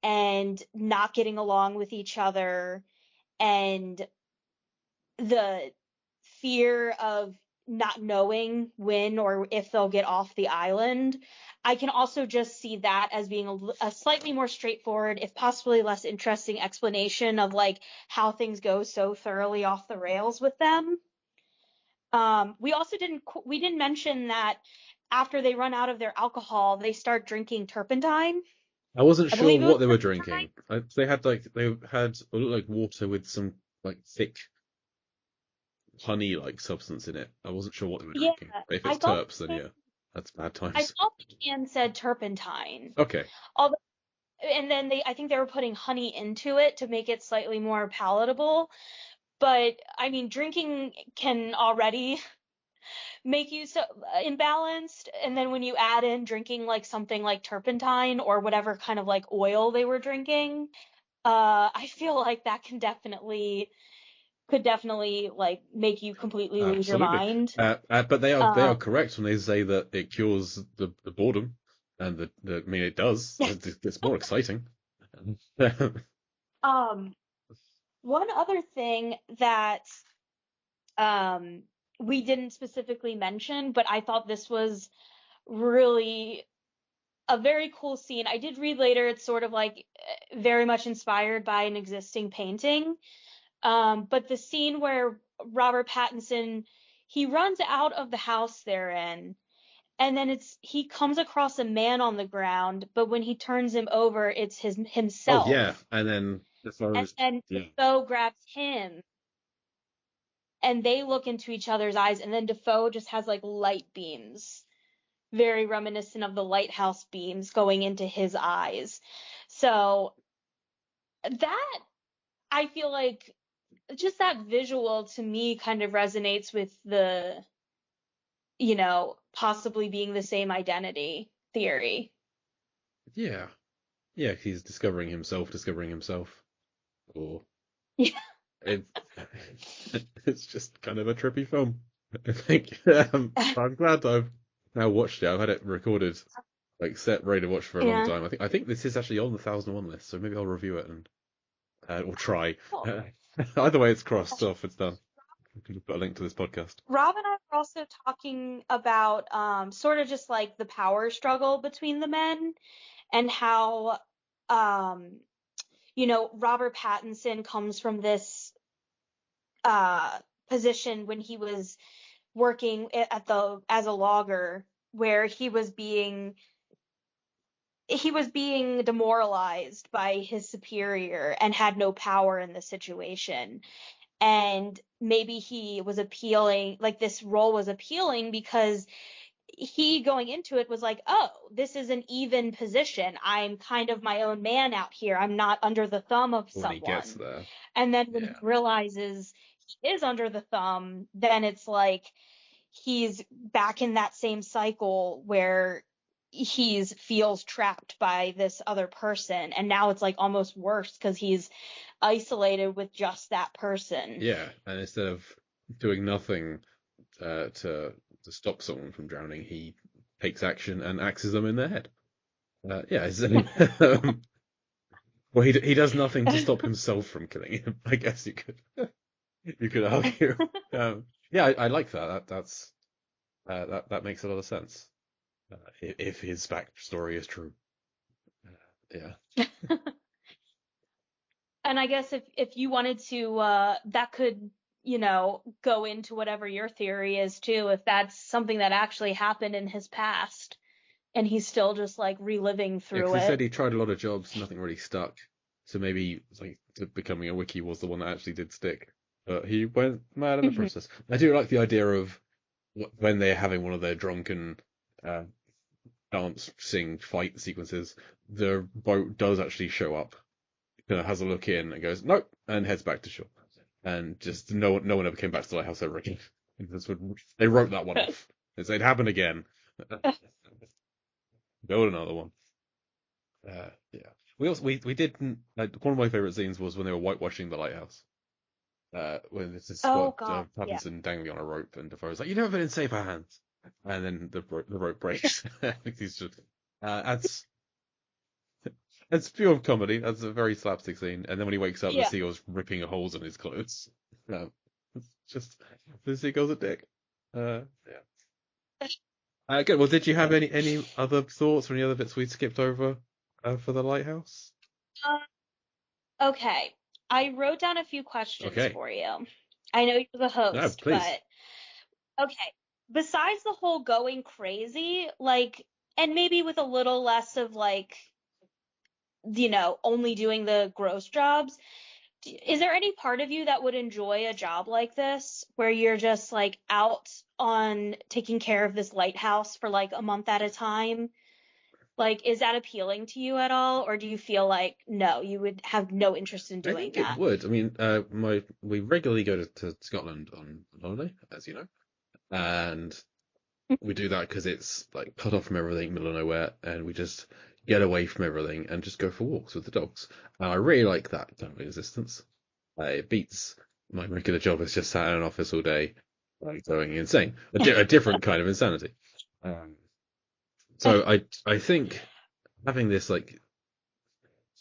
and not getting along with each other and the fear of not knowing when or if they'll get off the island. I can also just see that as being a slightly more straightforward, if possibly less interesting explanation of like how things go so thoroughly off the rails with them. We didn't mention that after they run out of their alcohol, they start drinking turpentine. I wasn't I sure believe it was what they were turpentine. drinking. They had it looked like water with some like thick honey like substance in it. I wasn't sure what they were Yeah, drinking. But if I it's thought terps, then the yeah, that's bad I times. thought the can said turpentine. Okay. Although, and then I think they were putting honey into it to make it slightly more palatable. But I mean, drinking can already make you so imbalanced, and then when you add in drinking like something like turpentine or whatever kind of like oil they were drinking, I feel like that could definitely like make you completely lose your Absolutely. mind. But they are Um, correct when they say that it cures the boredom, and I mean it does. It's more exciting. um, one other thing that um, we didn't specifically mention, but I thought this was really a very cool scene. I did read later it's sort of like very much inspired by an existing painting. But the scene where Robert Pattinson he runs out of the house they're in, and then he comes across a man on the ground, but when he turns him over, it's Oh yeah, himself. and then as far And as then yeah, Defoe grabs him and they look into each other's eyes, and then Defoe just has like light beams. very reminiscent of the lighthouse beams going into his eyes. So that, I feel like, just that visual to me kind of resonates with the, possibly being the same identity theory. Yeah. Yeah, he's discovering himself. Or Yeah. it, it's just kind of a trippy film. I think. I'm glad I've now watched it. I've had it recorded, like set ready to watch for a long Yeah. time. I think this is actually on the 1001 list, so maybe I'll review it and or try. Cool. Either way, it's crossed off. It's done. I can just put a link to this podcast. Rob and I were also talking about sort of just like the power struggle between the men and how um, Robert Pattinson comes from this uh, position when he was working as a logger, where he was being demoralized by his superior and had no power in the situation. And maybe he was appealing, like this role was appealing because he going into it was like, oh, this is an even position. I'm kind of my own man out here. I'm not under the thumb of When he gets someone. there, And then when he yeah, realizes he is under the thumb, then it's like he's back in that same cycle where he feels trapped by this other person. And now it's like almost worse because he's isolated with just that person. yeah. And instead of doing nothing to stop someone from drowning, he takes action and axes them in the head. Yeah, well, he does nothing to stop himself from killing him. I guess you could argue. Yeah, I like that. That makes a lot of sense. If his backstory is true. Yeah. And I guess if you wanted to, that could, go into whatever your theory is too, if that's something that actually happened in his past and he's still just like reliving Yeah, because through he said it. he tried a lot of jobs, nothing really stuck. So maybe like becoming a wiki was the one that actually did stick. But he went mad in the Hmm. process. I do like the idea of when they're having one of their drunken uh, dance, sing, fight sequences, the boat does actually show up. Kind of has a look in and goes nope, and heads back to shore. And just no one ever came back to the lighthouse ever again. They wrote that one off. They said it happened again. Build another one. Yeah. We did one of my favorite scenes was when they were whitewashing the lighthouse. When this has Oh got God, yeah. Pattinson dangling on a rope, and Defoe's like, "You never been in safer hands," and then the rope breaks. He's just that's it's pure comedy. That's a very slapstick scene. And then when he wakes up, the Yeah. seagull's ripping holes in his clothes. It's just the seagull's a dick. Yeah. Good. Well, did you have any other thoughts or any other bits we skipped over for the lighthouse? Okay. I wrote down a few questions Okay. for you. I know you're the No, host, please. but okay. Besides the whole going crazy, like, and maybe with a little less of like, only doing the gross jobs, is there any part of you that would enjoy a job like this where you're just like out on taking care of this lighthouse for like a month at a time? Like, is that appealing to you at all? Or do you feel like, no, you would have no interest in I doing think it that? would. I mean, we regularly go to Scotland on holiday, as you know, and we do that because it's like cut off from everything, middle of nowhere, and we just get away from everything and just go for walks with the dogs. And I really like that kind of existence. It beats my regular job is just sat in an office all day, like going insane. A different kind of insanity. Um, so I think having this like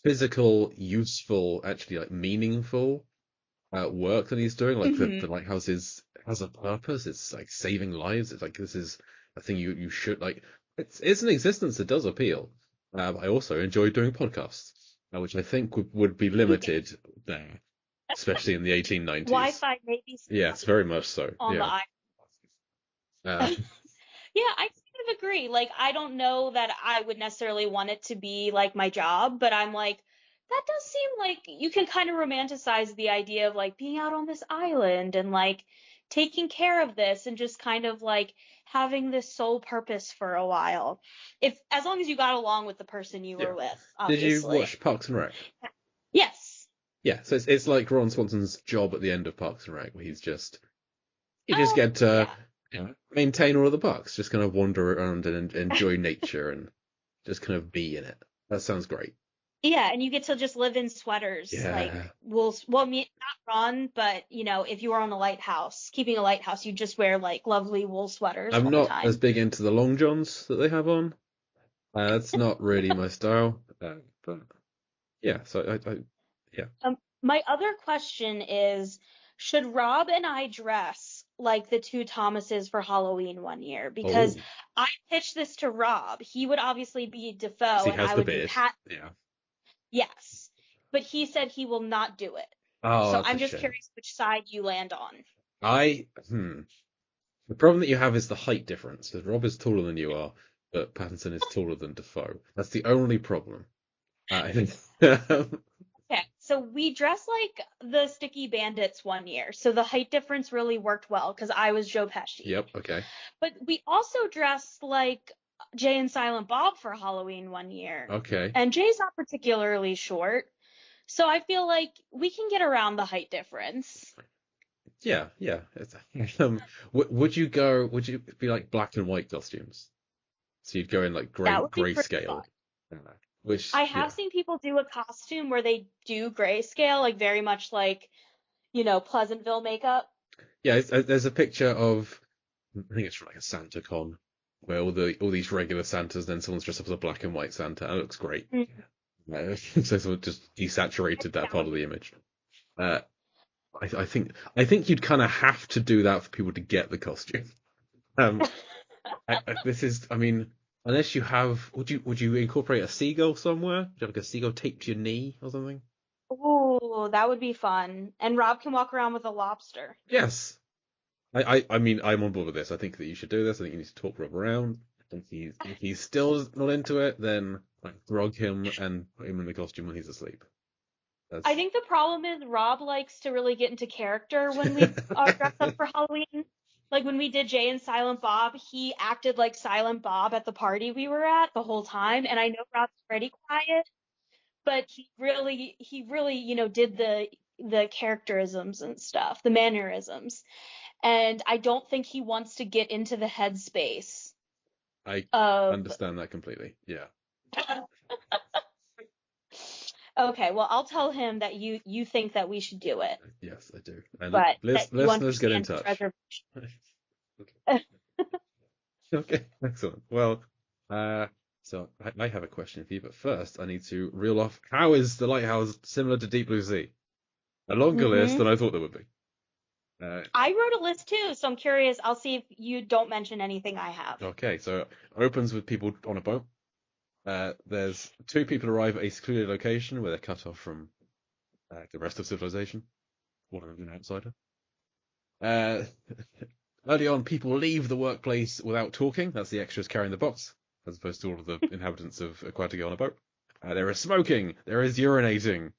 physical, useful, actually like meaningful work that he's doing, like the Hmm. lighthouse has a purpose. It's like saving lives. It's like this is a thing you should like. It's an existence that does appeal. I also enjoy doing podcasts, which I think would be Yeah. limited there, especially in the 1890s. Wi-Fi maybe Yes, very much so. on the Yeah. island. Uh, Yeah, I kind of agree. Like, I don't know that I would necessarily want it to be like my job, but I'm like, that does seem like you can kind of romanticize the idea of like being out on this island and like taking care of this and just kind of like having this sole purpose for a while. As long as you got along with the person you Yeah. were with, Did you obviously. watch Parks and Rec? Yes. Yeah, so it's like Ron Swanson's job at the end of Parks and Rec, where you just get to Yeah. maintain all of the parks, just kind of wander around and enjoy nature and just kind of be in it. That sounds great. Yeah, and you get to just live in sweaters, like Yeah. well, me not Ron, but if you were on a lighthouse, keeping a lighthouse, you just wear like lovely wool sweaters I'm all the not as time. big into the long johns that they have on. That's not really my style. But yeah, so yeah. My other question is, should Rob and I dress like the two Thomases for Halloween one year? Because Oh, I pitched this to Rob. He would obviously be 'cause Defoe he and has I the would be beard. Pat. Yeah. Yes. But he said he will not do it. Oh, So that's a I'm just shame. curious which side you land on. I The problem that you have is the height difference, because Rob is taller than you are, but Pattinson is taller than Defoe. That's the only problem. I think. Okay, so we dressed like the Sticky Bandits one year, so the height difference really worked well because I was Joe Pesci. Yep. Okay. But we also dressed like Jay and Silent Bob for Halloween one year, Okay. and Jay's not particularly short, so I feel like we can get around the height difference. Yeah. Yeah. Would you go? Would you be like black and white costumes? So you'd go in like That would be pretty grayscale, fun. uh, which I yeah, have seen people do a costume where they do grayscale, like very much like, Pleasantville makeup. yeah. There's a picture of I think it's from like a Santa con where all these regular Santas, then someone's dressed up as a black and white Santa. And it looks great. So someone just desaturated that part of the image. Uh, I think you'd kind of have to do that for people to get the costume. Um, I mean, unless you have, would you incorporate a seagull somewhere? Do you have like a seagull taped to your knee or something? Ooh, that would be fun. And Rob can walk around with a lobster. Yes. I mean, I'm on board with this. I think that you should do this. I think you need to talk Rob around. If he's still not into it, then like drug him and put him in the costume when he's asleep. I That's think the problem is Rob likes to really get into character when we are dressed up for Halloween. Like when we did Jay and Silent Bob, he acted like Silent Bob at the party we were at the whole time. And I know Rob's pretty quiet, but he really, did the characterisms and stuff, the mannerisms. And I don't think he wants to get into the headspace I of. understand that completely. Yeah. Okay, well, I'll tell him that you think that we should do it, Yes, I do. And but that you listeners, get in understand his touch. reservation. Okay, excellent. Well, so I have a question for you, but first I need to reel off how is the Lighthouse similar to Deep Blue Sea? A longer list Hmm. than I thought there would be. I wrote a list too, so I'm curious. I'll see if you don't mention anything I have. Okay, so it opens with people on a boat. There's two people arrive at a secluded location where they're cut off from the rest of civilization. One of them an outsider. Uh, Early on, people leave the workplace without talking. That's the extras carrying the box, as opposed to all of the inhabitants of Aquatica on a boat. There is smoking. There is urinating.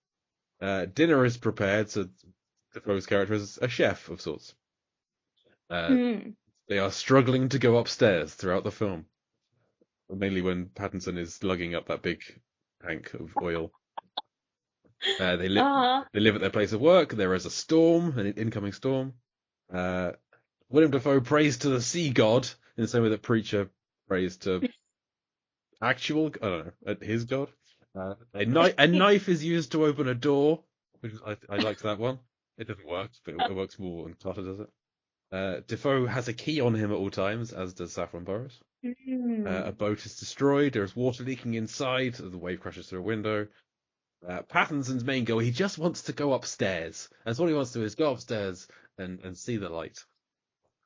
Dinner is prepared, so Defoe's character is a chef of sorts. Uh, Hmm. they are struggling to go upstairs throughout the film, mainly when Pattinson is lugging up that big tank of oil. Uh-huh. They live at their place of work. There is a storm, an incoming storm. Uh, William Dafoe prays to the sea god in the same way that Preacher prays to actual, I don't know, his god. A knife is used to open a door, which I liked that one. It doesn't work, but it works more when Carter does it. Defoe has a key on him at all times, as does Saffron Burrows. A Hmm. boat is destroyed. There's water leaking inside. The wave crashes through a window. Pattinson's main goal, he just wants to go upstairs. That's what he wants to do is go upstairs and see the light.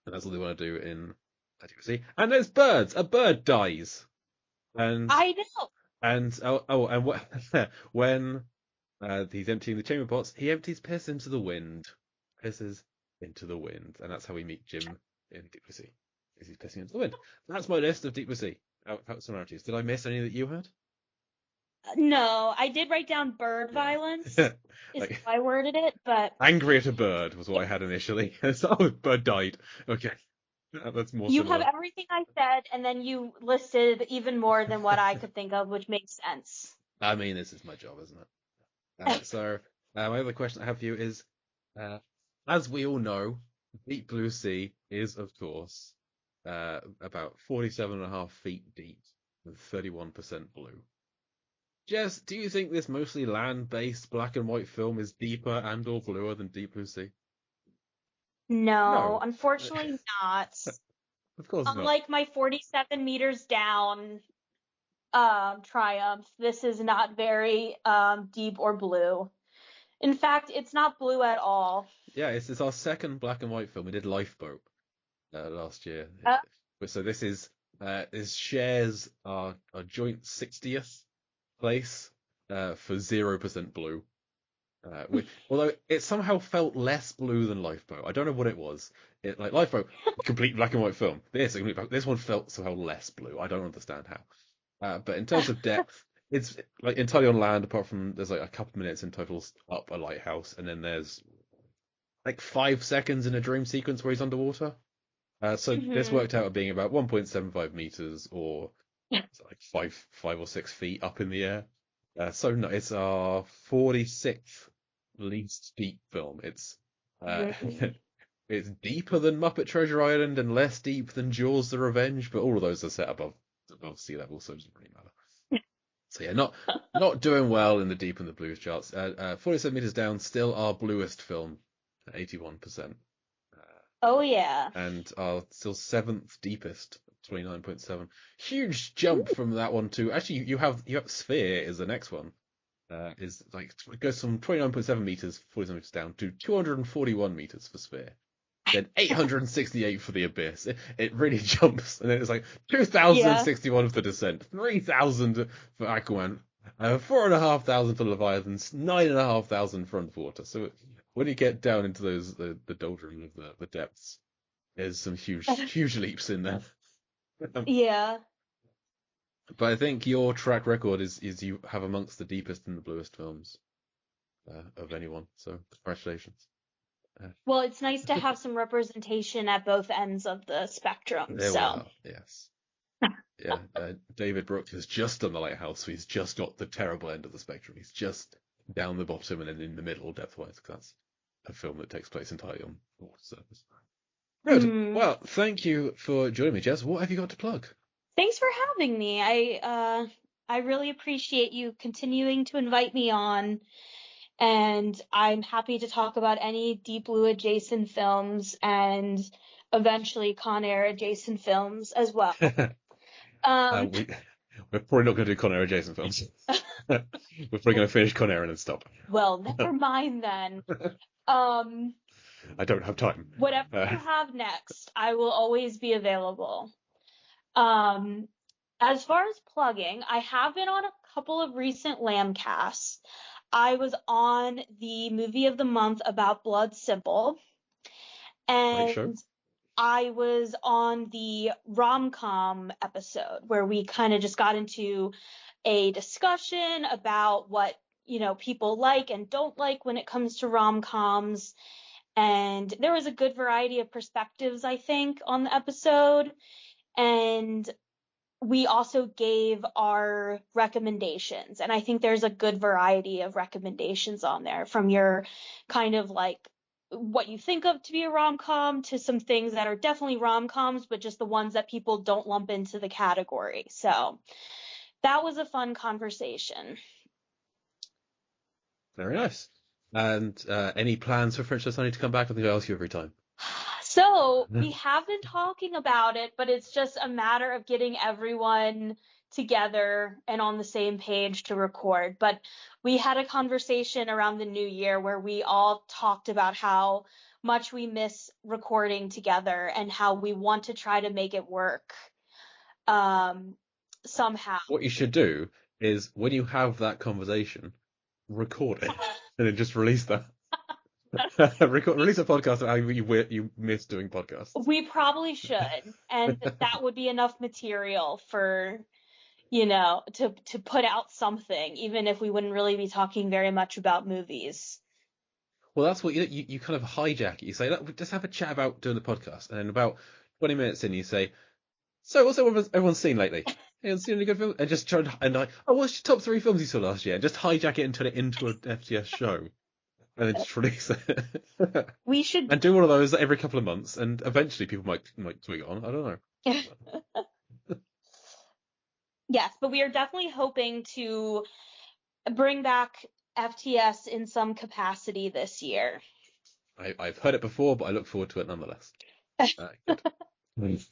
And that's all they want to do in Attic. And there's birds. A bird dies. And I know. when he's emptying the chamber pots, he empties piss into the wind. Pisses into the wind, and that's how we meet Jim in Deep Blue Sea. He's pissing into the wind. That's my list of Deep Blue Sea out similarities. Did I miss any that you had? No, I did write down bird Yeah. violence, is Like, how I worded it, but angry at a bird was what I had initially. Oh, bird died. Okay. That's more you have similar. everything I said, and then you listed even more than what I could think of, which makes sense. I mean, this is my job, isn't it? So, my other question I have for you is, uh, as we all know, Deep Blue Sea is, of course, about 47.5 feet deep with 31% blue. Jess, do you think this mostly land-based black and white film is deeper and/or bluer than Deep Blue Sea? No, No, unfortunately not. of course not. Unlike my 47 meters down Triumph, this is not very deep or blue. In fact, it's not blue at all. Yeah, it's our second black and white film. We did Lifeboat last year. Uh, But so this shares our joint 60th place for 0% blue. Although it somehow felt less blue than Lifeboat. I don't know what it was. It like Lifeboat, complete black and white film. This one felt somehow less blue. I don't understand how. But in terms of depth, it's like entirely on land. Apart from there's like a couple minutes in total up a lighthouse, and then there's like 5 seconds in a dream sequence where he's underwater. So this mhm. worked out at being about 1.75 meters or like 5 or 6 feet up in the air. So no, it's our 46th least deep film. Uh, Mhm. it's deeper than Muppet Treasure Island and less deep than Jaws: The Revenge, but all of those are set above sea level, so it doesn't really matter. So yeah, not doing well in the deep and the blues charts. 47 meters down, still our bluest film, at 81%. Oh yeah. And our still seventh deepest, 29.7. Huge jump Ooh. from that one to actually you have Sphere is the next one. Is like it goes from 29.7 meters, 47 meters down to 241 meters for Sphere. Then 868 for the Abyss. It really jumps, and then it's like Yeah. 2,061 for Descent, 3,000 for Aquaman, 4,500 for Leviathans, 9,500 for Underwater. So when you get down into those the doldrum of the depths, there's some huge leaps in there. Um, Yeah. but I think your track record is you have amongst the deepest and the bluest films of anyone. So congratulations. Uh, Well, it's nice to have some representation at both ends of the spectrum, there we so. are. Yes. Yeah. David Brooks has just done the Lighthouse, so he's just got the terrible end of the spectrum. He's just down the bottom and then in the middle depth-wise, because that's a film that takes place entirely on the water surface. Good. Hmm. Well, thank you for joining me, Jess. What have you got to plug? Thanks for having me. I really appreciate you continuing to invite me on, and I'm happy to talk about any Deep Blue adjacent films and eventually Con Air adjacent films as well. Uh, Um, we we're probably not going to do Con Air adjacent films. We're probably going to finish Con Air and then stop. well, never mind then. Um, I don't have time. Whatever you have next, I will always be available. Um, as far as plugging, I have been on a couple of recent Lambcasts. I was on the movie of the month about Blood Simple, Great show. and I was on the rom-com episode where we kind of just got into a discussion about what, people like and don't like when it comes to rom-coms. And there was a good variety of perspectives, I think, on the episode. And we also gave our recommendations. And I think there's a good variety of recommendations on there from your kind of like what you think of to be a rom-com to some things that are definitely rom-coms, but just the ones that people don't lump into the category. So that was a fun conversation. Very nice. And any plans for French Sunny to come back? I think I ask you every time. So we have been talking about it, but it's just a matter of getting everyone together and on the same page to record. But we had a conversation around the new year where we all talked about how much we miss recording together and how we want to try to make it work um, somehow. What you should do is when you have that conversation, record it and then just release that. Release a podcast of how you miss doing podcasts. We probably should, and that would be enough material for to put out something, even if we wouldn't really be talking very much about movies. Well, that's what you kind of hijack it. You say, look, just have a chat about doing the podcast, and then about 20 minutes in, you say, so what's everyone's seen lately? Anyone seen any good films? And just try what's your top 3 films you saw last year? And just hijack it and turn it into an FTS show, and then just release it. We should. And do one of those every couple of months, and eventually people might twig on. I don't know. Yes, but we are definitely hoping to bring back FTS in some capacity this year. I've heard it before, but I look forward to it nonetheless. Good.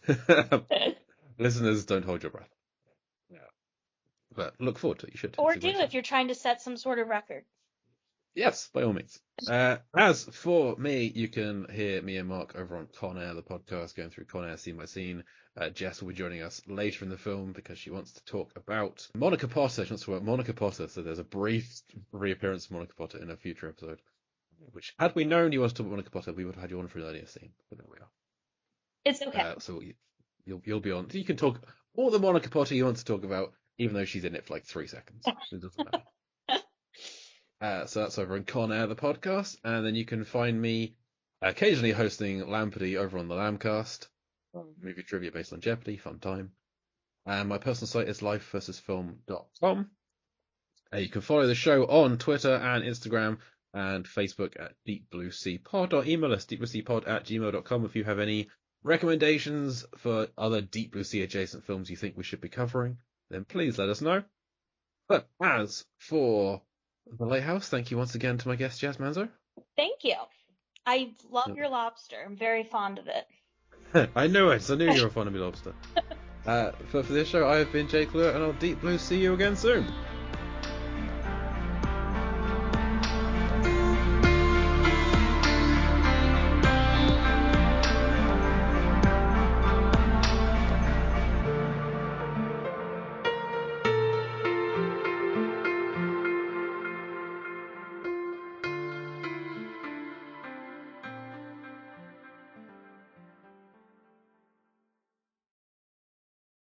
Listeners, don't hold your breath. Yeah. But look forward to it. You should. Or do if you're trying to set some sort of record. Yes, by all means. As for me, you can hear me and Mark over on Con Air, the podcast, going through Con Air scene by scene. Jess will be joining us later in the film because she wants to talk about Monica Potter. She wants to talk about Monica Potter, so there's a brief reappearance of Monica Potter in a future episode. Which, had we known you wanted to talk about Monica Potter, we would have had you on for an earlier scene. But there we are. It's okay. So you'll be on. You can talk all the Monica Potter you want to talk about, even though she's in it for like 3 seconds. It doesn't matter. So that's over on Con Air, the podcast. And then you can find me occasionally hosting Lampardy over on the Lambcast. Movie trivia based on Jeopardy, fun time. And my personal site is lifeversusfilm.com. You can follow the show on Twitter and Instagram and Facebook at Deep Blue Sea Pod, or email us deepblueseapod@gmail.com if you have any recommendations for other Deep Blue Sea adjacent films you think we should be covering. Then please let us know. But as for the Lighthouse, thank you once again to my guest, Jazz Manzo. Thank you. I love your lobster. I'm very fond of it. I knew it. I knew you were fond of me lobster. For this show, I have been Jake Lewis, and I'll Deep Blue see you again soon.